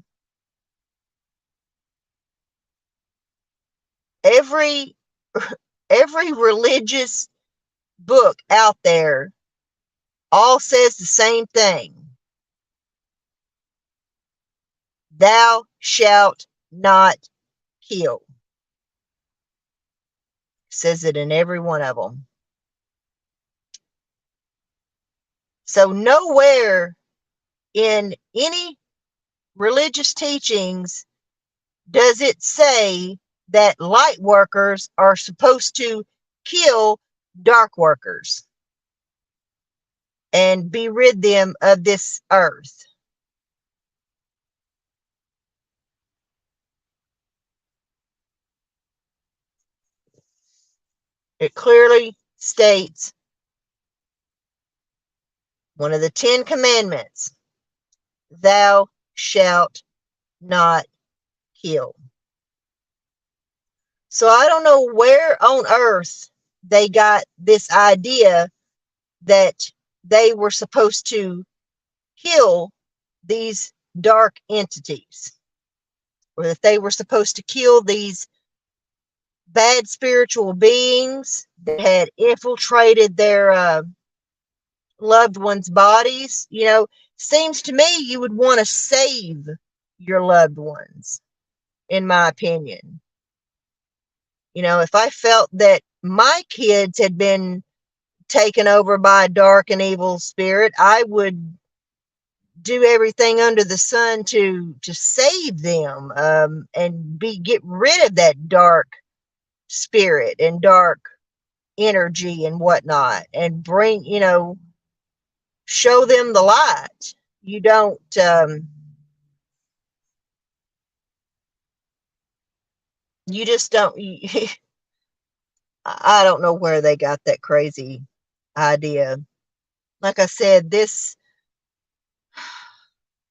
[SPEAKER 1] religious book out there all says the same thing. Thou shalt not kill. Says it in every one of them. So nowhere in any religious teachings does it say that light workers are supposed to kill dark workers and be rid them of this earth. It clearly states, one of the 10 commandments, thou shalt not kill. So I don't know where on earth they got this idea that they were supposed to kill these dark entities, or that they were supposed to kill these bad spiritual beings that had infiltrated their loved ones' bodies. Seems to me you would want to save your loved ones, in my opinion. If I felt that my kids had been taken over by a dark and evil spirit, I would do everything under the sun to save them, and get rid of that dark spirit and dark energy and whatnot, and bring, show them the light. You don't, you just don't, I don't know where they got that crazy idea. Like I said, this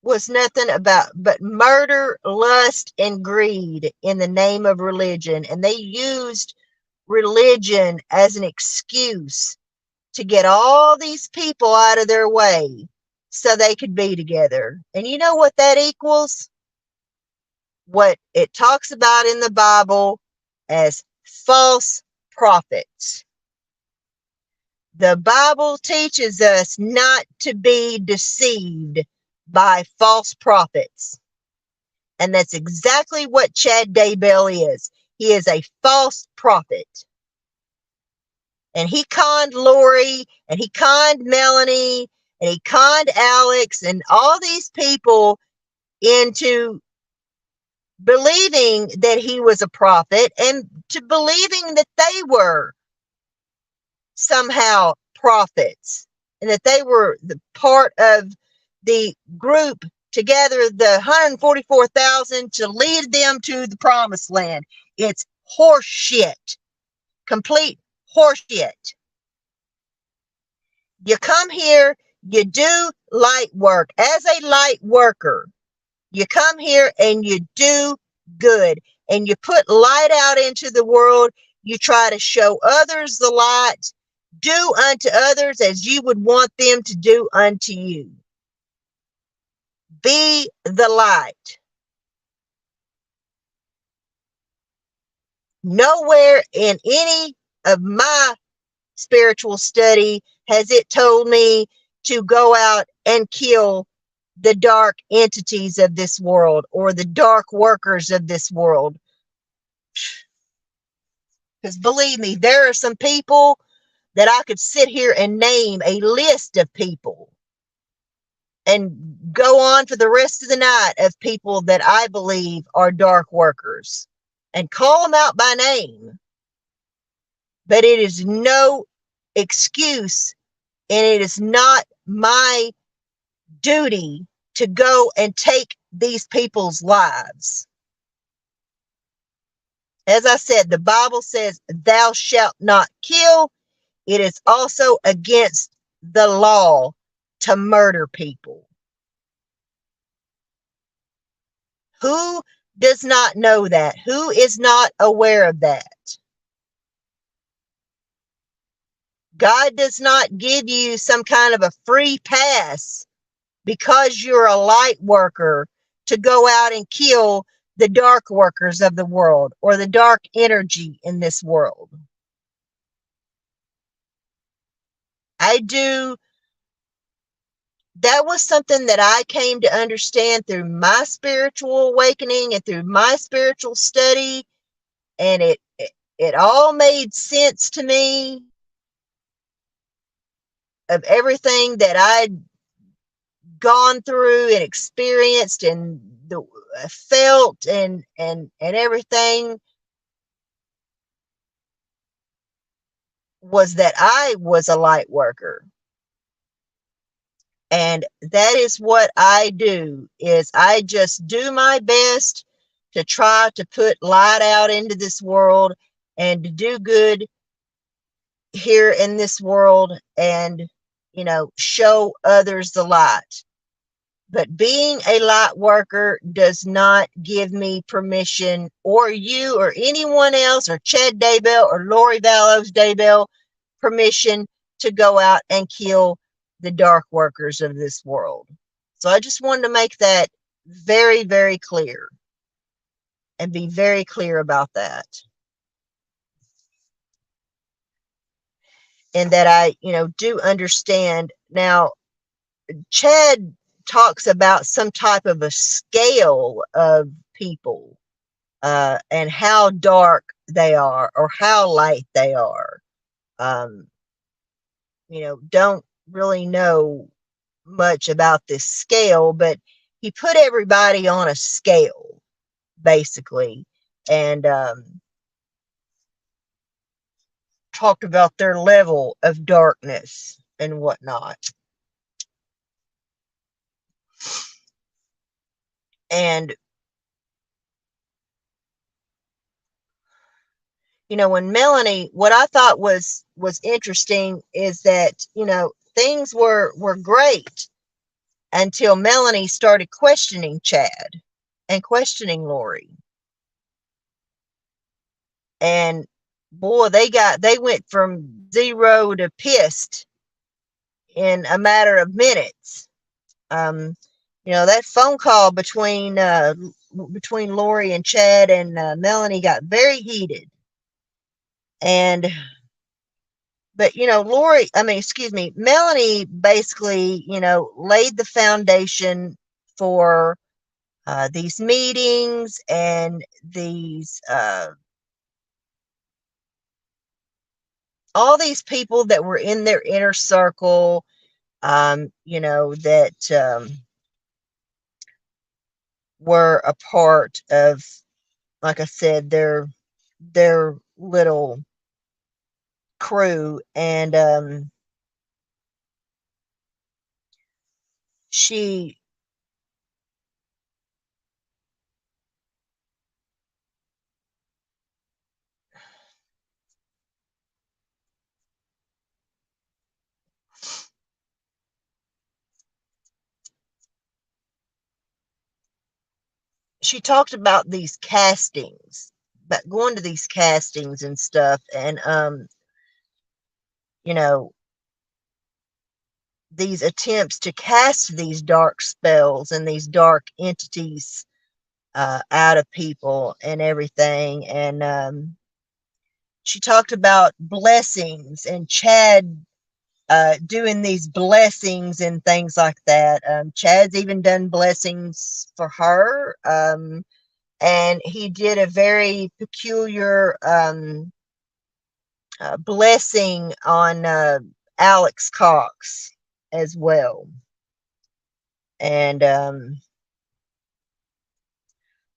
[SPEAKER 1] was nothing but murder, lust, and greed in the name of religion. And they used religion as an excuse to get all these people out of their way so they could be together. And you know what that equals? What it talks about in the Bible as false prophets. The Bible teaches us not to be deceived by false prophets. And that's exactly what Chad Daybell is. He is a false prophet. And he conned Lori, and he conned Melanie, and he conned Alex, and all these people into believing that he was a prophet, and to believing that they were somehow prophets, and that they were the part of the group together, the 144,000, to lead them to the promised land. It's horseshit. Complete horseshit. You come here, you do light work. As a light worker, you come here and you do good, and you put light out into the world. You try to show others the light. Do unto others as you would want them to do unto you. Be the light. Nowhere in any of my spiritual study has it told me to go out and kill the dark entities of this world or the dark workers of this world. Because believe me, there are some people that I could sit here and name a list of people and go on for the rest of the night of people that I believe are dark workers and call them out by name. But it is no excuse, and it is not my duty to go and take these people's lives. As I said, the Bible says, thou shalt not kill. It is also against the law to murder people. Who does not know that? Who is not aware of that? God does not give you some kind of a free pass because you're a light worker to go out and kill the dark workers of the world or the dark energy in this world. That was something that I came to understand through my spiritual awakening and through my spiritual study. And it all made sense to me of everything that I'd gone through and experienced and felt and everything, was that I was a light worker. And that is what I do, is I just do my best to try to put light out into this world and to do good here in this world and, show others the light. But being a light worker does not give me permission, or you or anyone else, or Chad Daybell or Lori Vallows Daybell, permission to go out and kill the dark workers of this world. So I just wanted to make that very, very clear and be very clear about that. And that I, do understand. Now, Chad talks about some type of a scale of people. and how dark they are or how light they are. Don't really know much about this scale, but he put everybody on a scale, basically, and talked about their level of darkness and whatnot. And when Melanie, what I thought was interesting is that, things were great until Melanie started questioning Chad and questioning Lori. And boy, they went from 0 to pissed in a matter of minutes. That phone call between Lori and Chad and Melanie got very heated. But Melanie basically, laid the foundation for these meetings and these all these people that were in their inner circle, that were a part of, like I said, their little crew. And she talked about these castings, but going to these castings and stuff, and these attempts to cast these dark spells and these dark entities out of people and everything. And she talked about blessings and Chad doing these blessings and things like that. Chad's even done blessings for her. And he did a very peculiar blessing on Alex Cox as well. And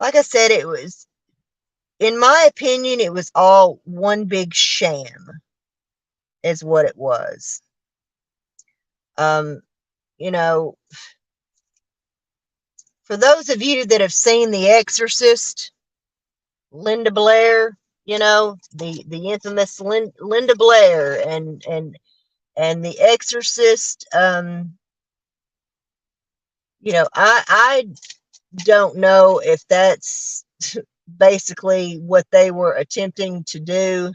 [SPEAKER 1] like I said, it was, in my opinion, it was all one big sham, is what it was. For those of you that have seen The Exorcist, Linda Blair, the infamous Linda Blair and The Exorcist, I don't know if that's basically what they were attempting to do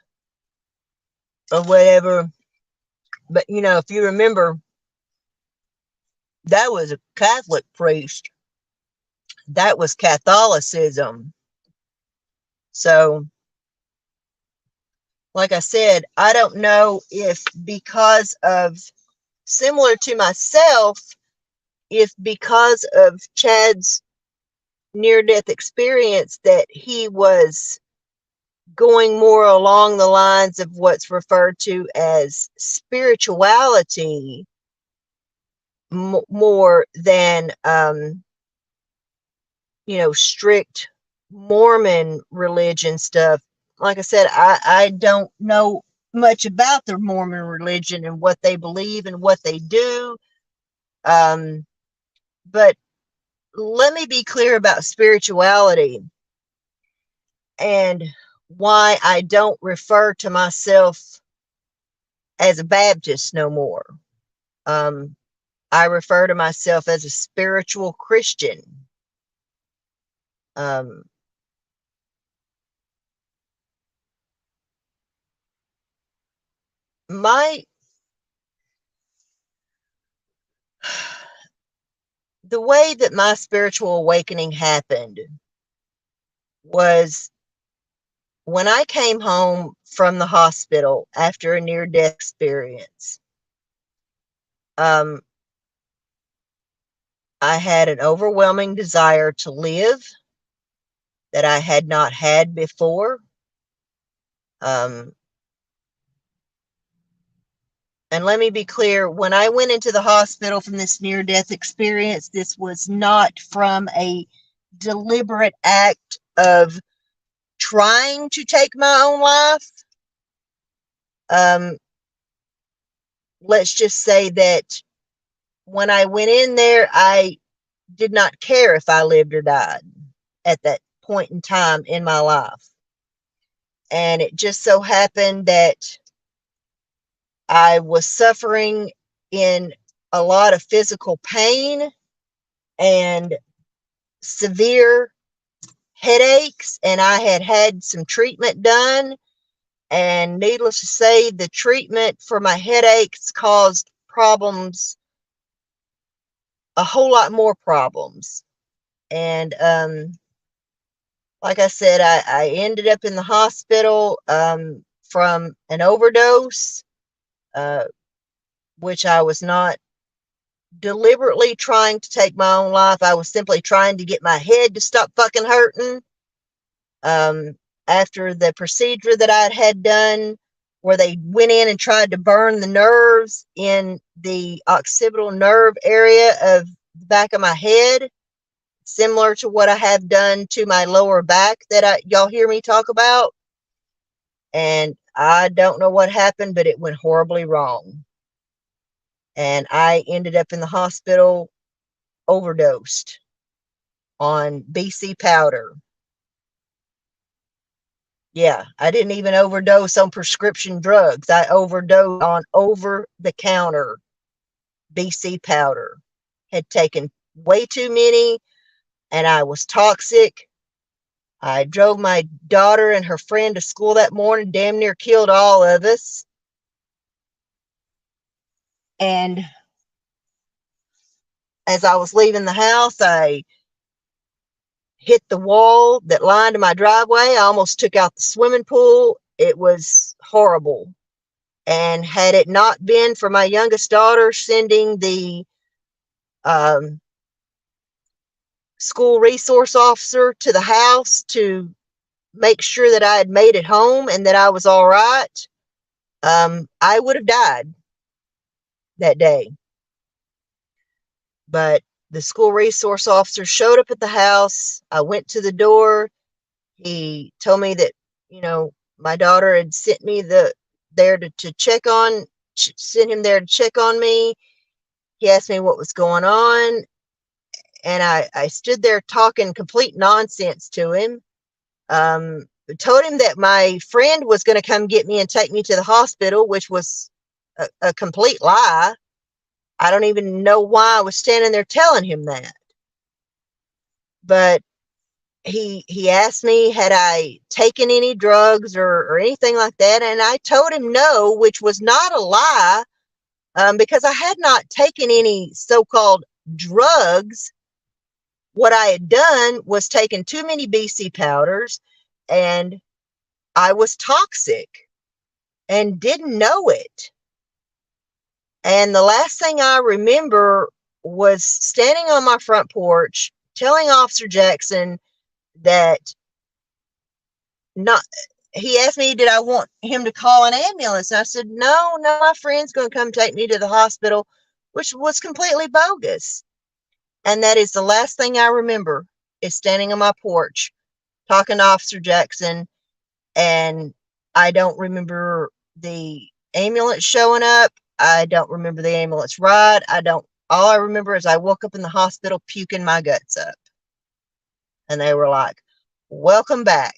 [SPEAKER 1] or whatever. But, if you remember, that was a Catholic priest. That was Catholicism. So, like I said, I don't know if because of, similar to myself, if because of Chad's near-death experience that he was going more along the lines of what's referred to as spirituality more than strict Mormon religion stuff. Like I said, I don't know much about the Mormon religion and what they believe and what they do. But let me be clear about spirituality and why I don't refer to myself as a Baptist no more. I refer to myself as a spiritual Christian. The way that my spiritual awakening happened was when I came home from the hospital after a near-death experience. I had an overwhelming desire to live that I had not had before. And let me be clear, when I went into the hospital from this near-death experience, this was not from a deliberate act of trying to take my own life. Let's just say that when I went in there, I did not care if I lived or died at that point in time in my life. And it just so happened that I was suffering in a lot of physical pain and severe headaches, and I had had some treatment done. And needless to say, the treatment for my headaches caused problems, a whole lot more problems. And like I said, I ended up in the hospital from an overdose, which I was not deliberately trying to take my own life. I was simply trying to get my head to stop fucking hurting. After the procedure that I'd had done, where they went in and tried to burn the nerves in the occipital nerve area of the back of my head, similar to what I have done to my lower back that y'all hear me talk about. And I don't know what happened, but it went horribly wrong. And I ended up in the hospital overdosed on BC powder. Yeah, I didn't even overdose on prescription drugs. I overdosed on over-the-counter BC powder. Had taken way too many, and I was toxic. I drove my daughter and her friend to school that morning, damn near killed all of us. And as I was leaving the house, I hit the wall that lined my driveway. I almost took out the swimming pool. It was horrible. And had it not been for my youngest daughter sending the school resource officer to the house to make sure that I had made it home and that I was all right, I would have died that day. But the school resource officer showed up at the house. I went to the door. He told me that, my daughter had sent me there to check on, sent him there to check on me. He asked me what was going on. And I stood there talking complete nonsense to him. Told him that my friend was going to come get me and take me to the hospital, which was a complete lie. I don't even know why I was standing there telling him that. But he asked me, had I taken any drugs or anything like that? And I told him no, which was not a lie, because I had not taken any so-called drugs. What I had done was taken too many BC powders, and I was toxic and didn't know it. And the last thing I remember was standing on my front porch telling Officer Jackson that he asked me, did I want him to call an ambulance? And I said, no, my friend's going to come take me to the hospital, which was completely bogus. And that is the last thing I remember, is standing on my porch talking to Officer Jackson. And I don't remember the ambulance showing up. I don't remember the ambulance ride. All I remember is I woke up in the hospital puking my guts up. And they were like, welcome back.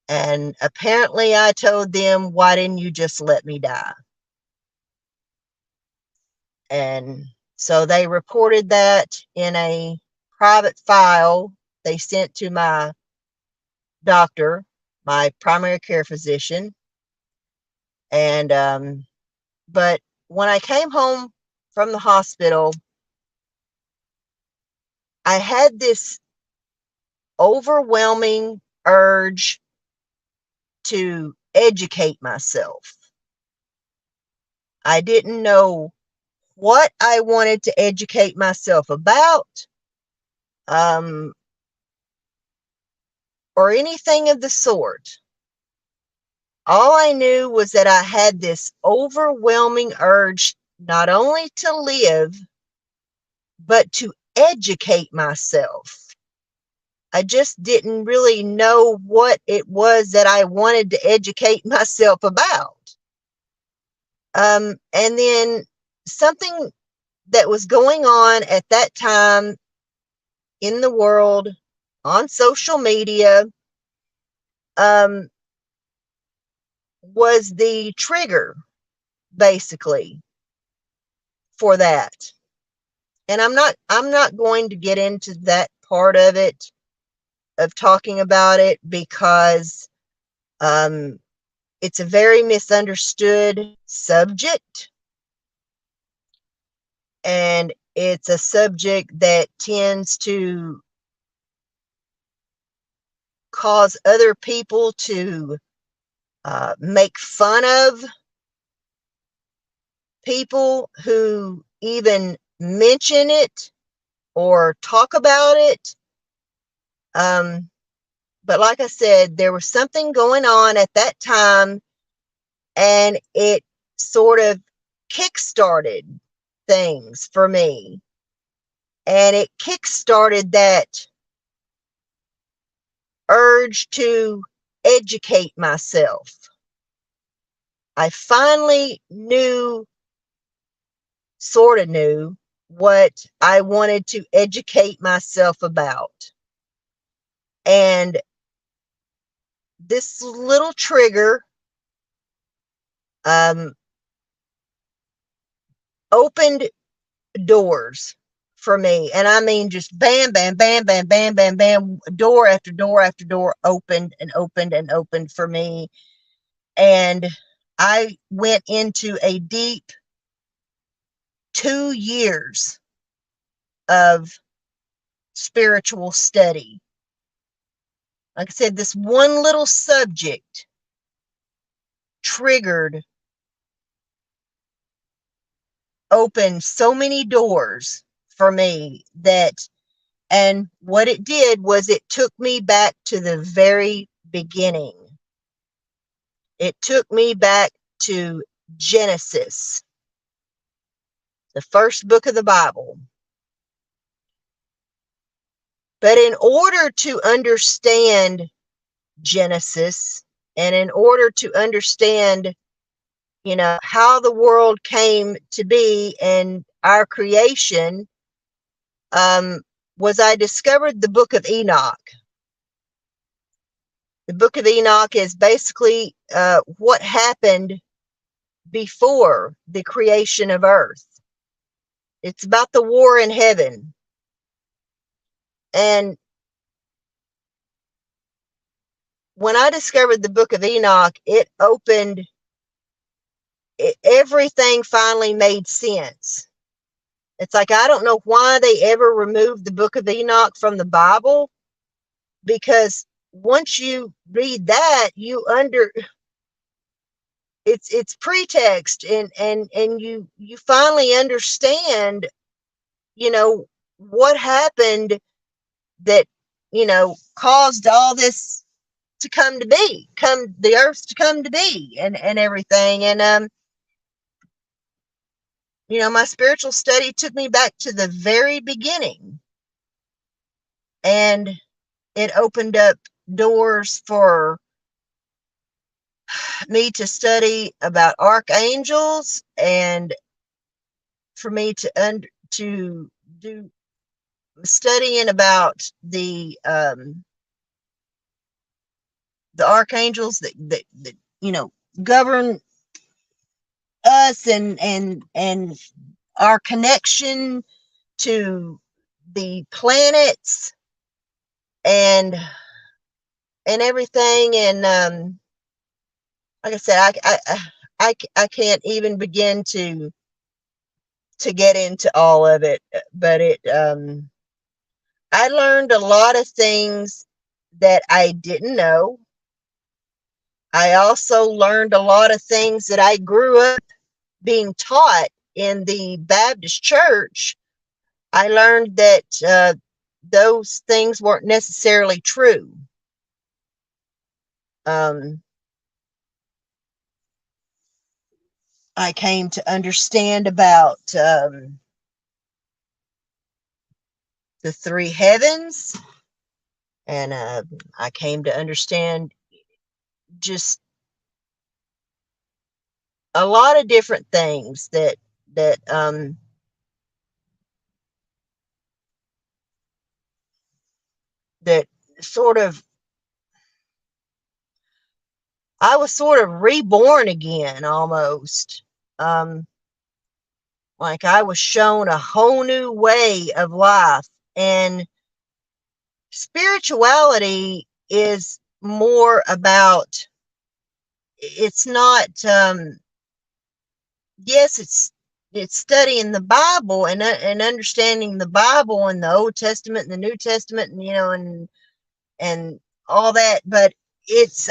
[SPEAKER 1] And apparently I told them, why didn't you just let me die? And so they reported that in a private file they sent to my doctor, my primary care physician. And, but when I came home from the hospital, I had this overwhelming urge to educate myself. I didn't know what I wanted to educate myself about. or anything of the sort. All I knew was that I had this overwhelming urge not only to live, but to educate myself. I just didn't really know what it was that I wanted to educate myself about. And then something that was going on at that time in the world on social media was the trigger, basically, for that. And I'm not going to get into that part of it, of talking about it, because it's a very misunderstood subject, and it's a subject that tends to cause other people to make fun of people who even mention it or talk about it. But like I said, there was something going on at that time, and it sort of kick-started things for me. And it kick-started that urge to educate myself. I finally sort of knew what I wanted to educate myself about. And this little trigger opened doors for me. And I mean, just bam, bam, bam, bam, bam, bam, bam, door after door after door opened and opened and opened for me. And I went into a deep 2 years of spiritual study. Like I said, this one little subject opened so many doors for me and what it did was it took me back to the very beginning. It took me back to Genesis, the first book of the Bible. But in order to understand Genesis, and in order to understand, how the world came to be and our creation, was I discovered the book of Enoch. The book of Enoch is basically what happened before the creation of earth. It's about the war in heaven. And when I discovered the book of Enoch, everything finally made sense. It's like, I don't know why they ever removed the book of Enoch from the Bible, because once you read that, it's pretext, and you finally understand, what happened that, caused all this to come to be, the earth to come to be, and everything. And my spiritual study took me back to the very beginning, and it opened up doors for me to study about archangels, and for me to do studying about the archangels that govern us, and our connection to the planets and everything. And like I said, I can't even begin to get into all of it, but I learned a lot of things that I didn't know. I also learned a lot of things that I grew up being taught in the Baptist church. I learned that those things weren't necessarily true. I came to understand about the three heavens, and I came to understand just a lot of different things that that sort of, I was sort of reborn again almost. Like I was shown a whole new way of life. And spirituality is more about, it's not, yes, it's studying the Bible and understanding the Bible and the Old Testament and the New Testament, and and all that, but it's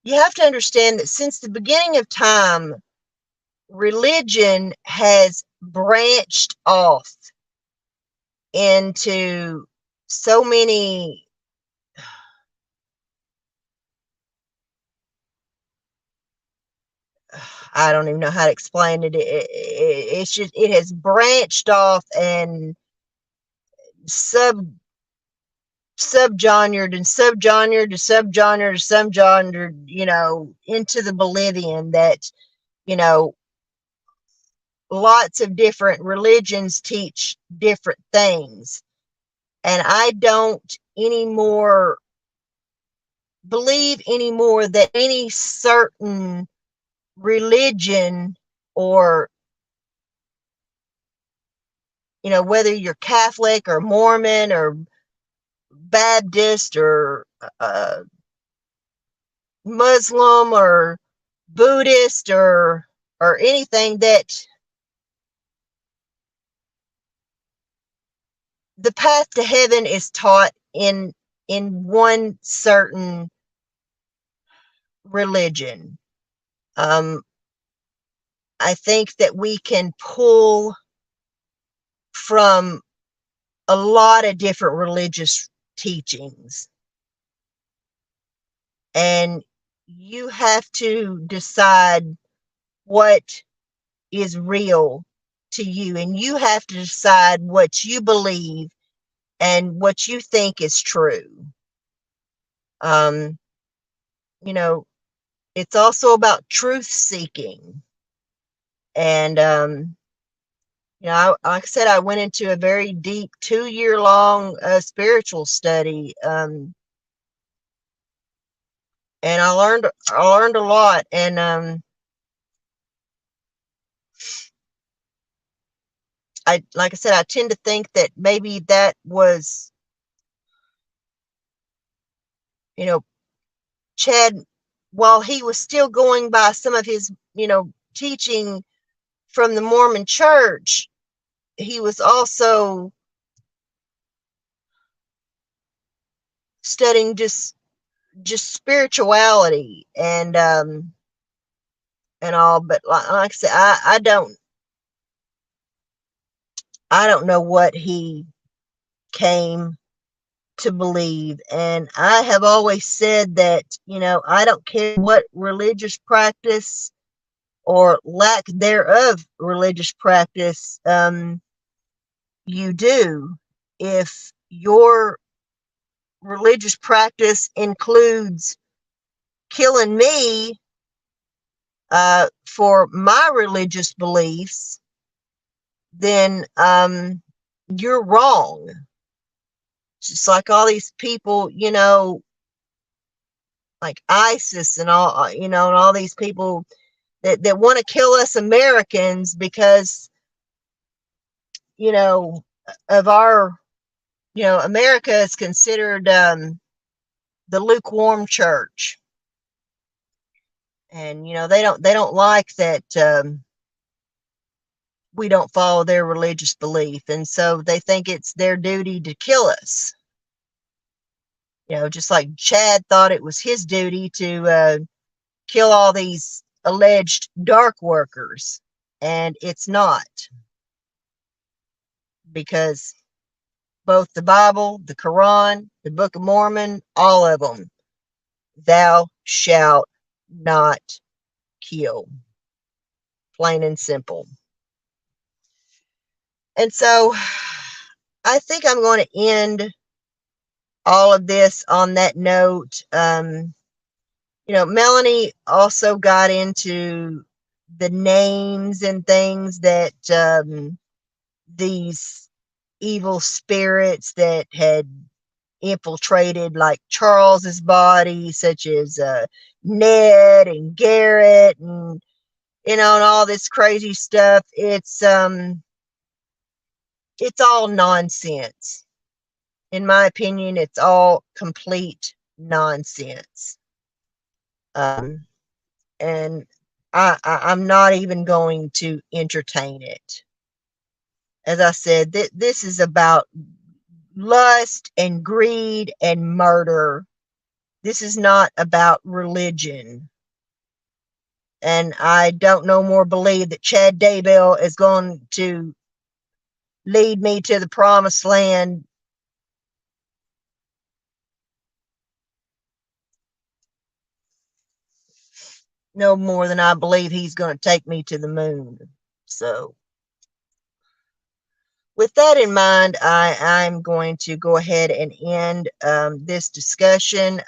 [SPEAKER 1] you have to understand that since the beginning of time, religion has branched off into so many, I don't even know how to explain it. It's just, it has branched off and subgenre to subgenre to subgenre to subgenre, into the oblivion that, you know, lots of different religions teach different things. And I don't anymore believe anymore that any certain religion, or, whether you're Catholic or Mormon or Baptist or Muslim or Buddhist or anything, that the path to heaven is taught in one certain religion. I think that we can pull from a lot of different religious teachings, and you have to decide what is real to you, and you have to decide what you believe and what you think is true. Um, it's also about truth seeking. And, like I said, I went into a very deep 2-year long spiritual study. And I learned a lot. And, like I said, I tend to think that maybe that was, Chad, while he was still going by some of his, teaching from the Mormon church, he was also studying just spirituality and all. But like I said, I don't know what he came to believe. And I have always said that, I don't care what religious practice or lack thereof religious practice you do. If your religious practice includes killing me for my religious beliefs, then you're wrong. Just like all these people, like ISIS and all, and all these people that want to kill us Americans because, of our, America is considered the lukewarm church. And, they don't like that we don't follow their religious belief. And so they think it's their duty to kill us. Just like Chad thought it was his duty to kill all these alleged dark workers. And it's not. Because both the Bible, the Quran, the Book of Mormon, all of them. Thou shalt not kill. Plain and simple. And so I think I'm going to end all of this on that note. Melanie also got into the names and things that these evil spirits that had infiltrated like Charles's body, such as Ned and Garrett and and all this crazy stuff. It's all nonsense. In my opinion, it's all complete nonsense. And I'm not even going to entertain it. As I said, this is about lust and greed and murder. This is not about religion. And I don't no more believe that Chad Daybell is going to lead me to the promised land no more than I believe he's going to take me to the moon. So with that in mind, I'm going to go ahead and end this discussion.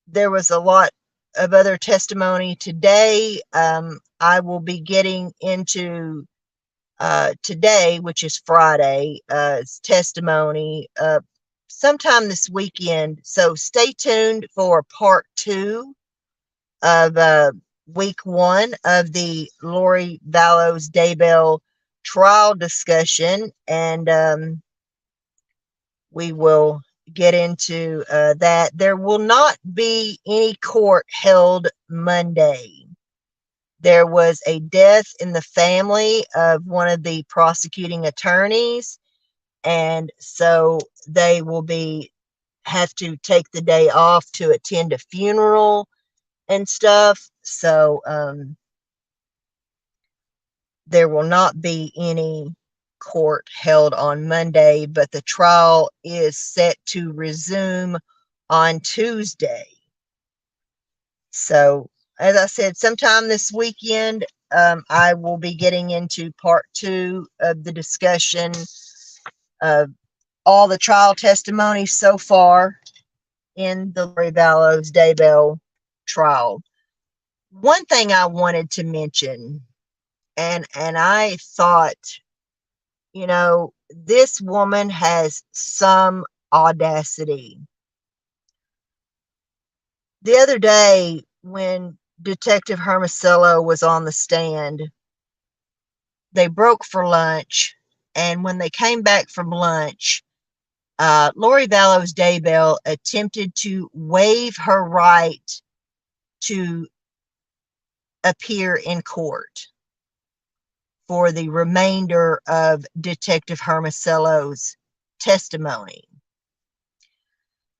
[SPEAKER 1] There was a lot of other testimony today. I will be getting into today, which is Friday, testimony sometime this weekend. So stay tuned for part 2 of week 1 of the Lori Vallows Daybell trial discussion, and we will get into that. There will not be any court held Monday. There was a death in the family of one of the prosecuting attorneys, and so they will have to take the day off to attend a funeral and stuff. So there will not be any court held on Monday, but the trial is set to resume on Tuesday. So, as I said, sometime this weekend, I will be getting into part 2 of the discussion of all the trial testimony so far in the Lori Vallows Daybell trial. One thing I wanted to mention, and I thought, this woman has some audacity. The other day, when Detective Hermosillo was on the stand, they broke for lunch, and when they came back from lunch, Lori Vallows Daybell attempted to waive her right to appear in court for the remainder of Detective Hermosillo's testimony,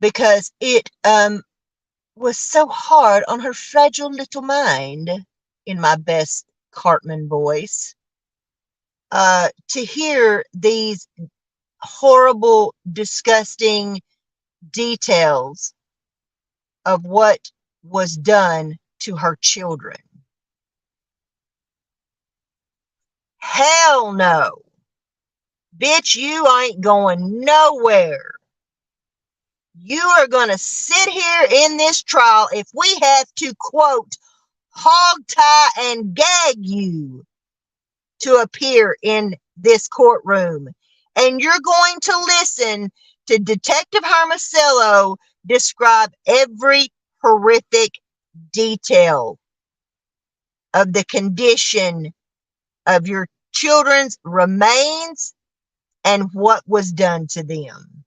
[SPEAKER 1] because it was so hard on her fragile little mind, in my best Cartman voice, to hear these horrible, disgusting details of what was done to her children. Hell no. Bitch, you ain't going nowhere. You are going to sit here in this trial if we have to, quote, hog tie and gag you to appear in this courtroom. And you're going to listen to Detective Hermosillo describe every horrific detail of the condition of your children's remains and what was done to them.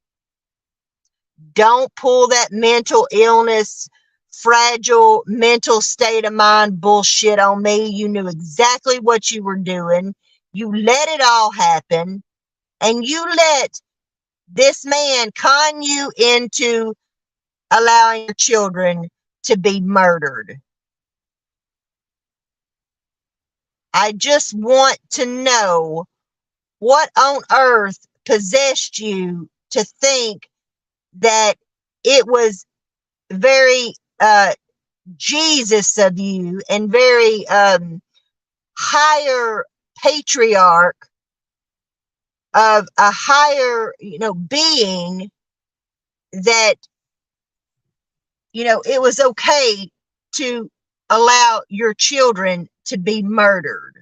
[SPEAKER 1] Don't pull that mental illness, fragile mental state of mind bullshit on me. You knew exactly what you were doing. You let it all happen, and you let this man con you into allowing your children to be murdered. I just want to know What on earth possessed you to think that it was very Jesus of you and very higher patriarch of a higher, being, that, it was okay to allow your children to be murdered,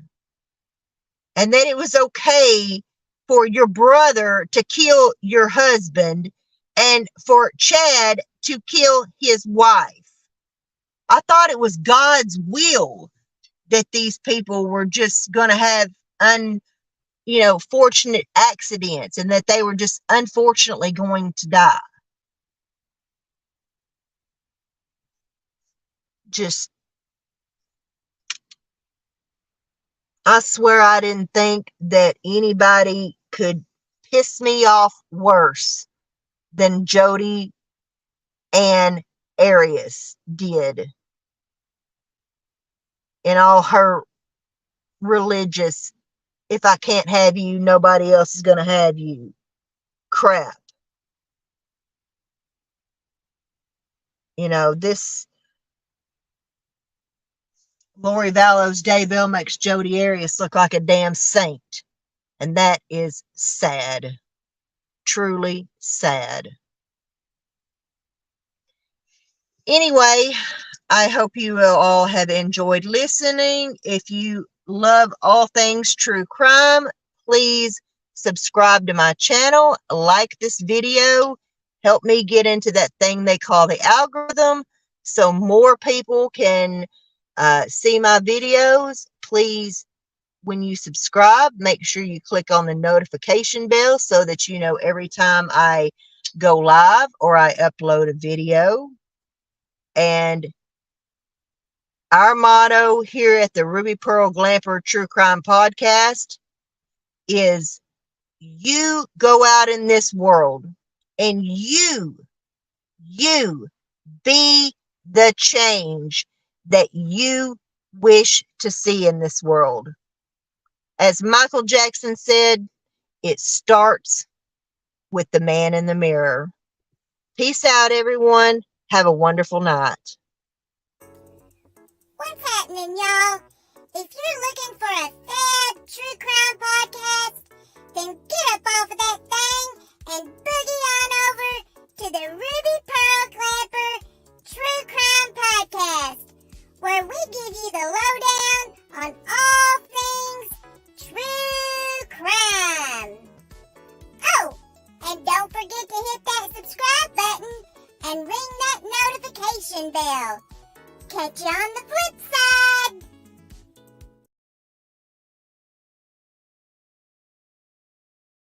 [SPEAKER 1] and that it was okay for your brother to kill your husband and for Chad to kill his wife. I thought it was God's will that these people were just going to have fortunate accidents, and that they were just unfortunately going to die. I swear I didn't think that anybody could piss me off worse than Jody Ann Arias did in all her religious, if I can't have you, nobody else is going to have you crap. This Lori Vallows Daybell makes Jody Arias look like a damn saint. And that is sad. Truly sad. Anyway, I hope you will all have enjoyed listening. If you love all things true crime, please subscribe to my channel, like this video, help me get into that thing they call the algorithm so more people can see my videos. Please, when you subscribe, make sure you click on the notification bell so that you know every time I go live or I upload a video. And our motto here at the Ruby Pearl Glamper True Crime Podcast is, you go out in this world and you be the change that you wish to see in this world. As Michael Jackson said, it starts with the man in the mirror. Peace out, everyone. Have a wonderful night.
[SPEAKER 2] What's happening, y'all? If you're looking for a sad true crime podcast, then get up off of that thing and boogie on over to the Ruby Pearl Glamper True Crime Podcast, where we give you the lowdown on all things true crime. Oh, and don't forget to hit that subscribe button and ring that notification bell. Catch you on the flip side.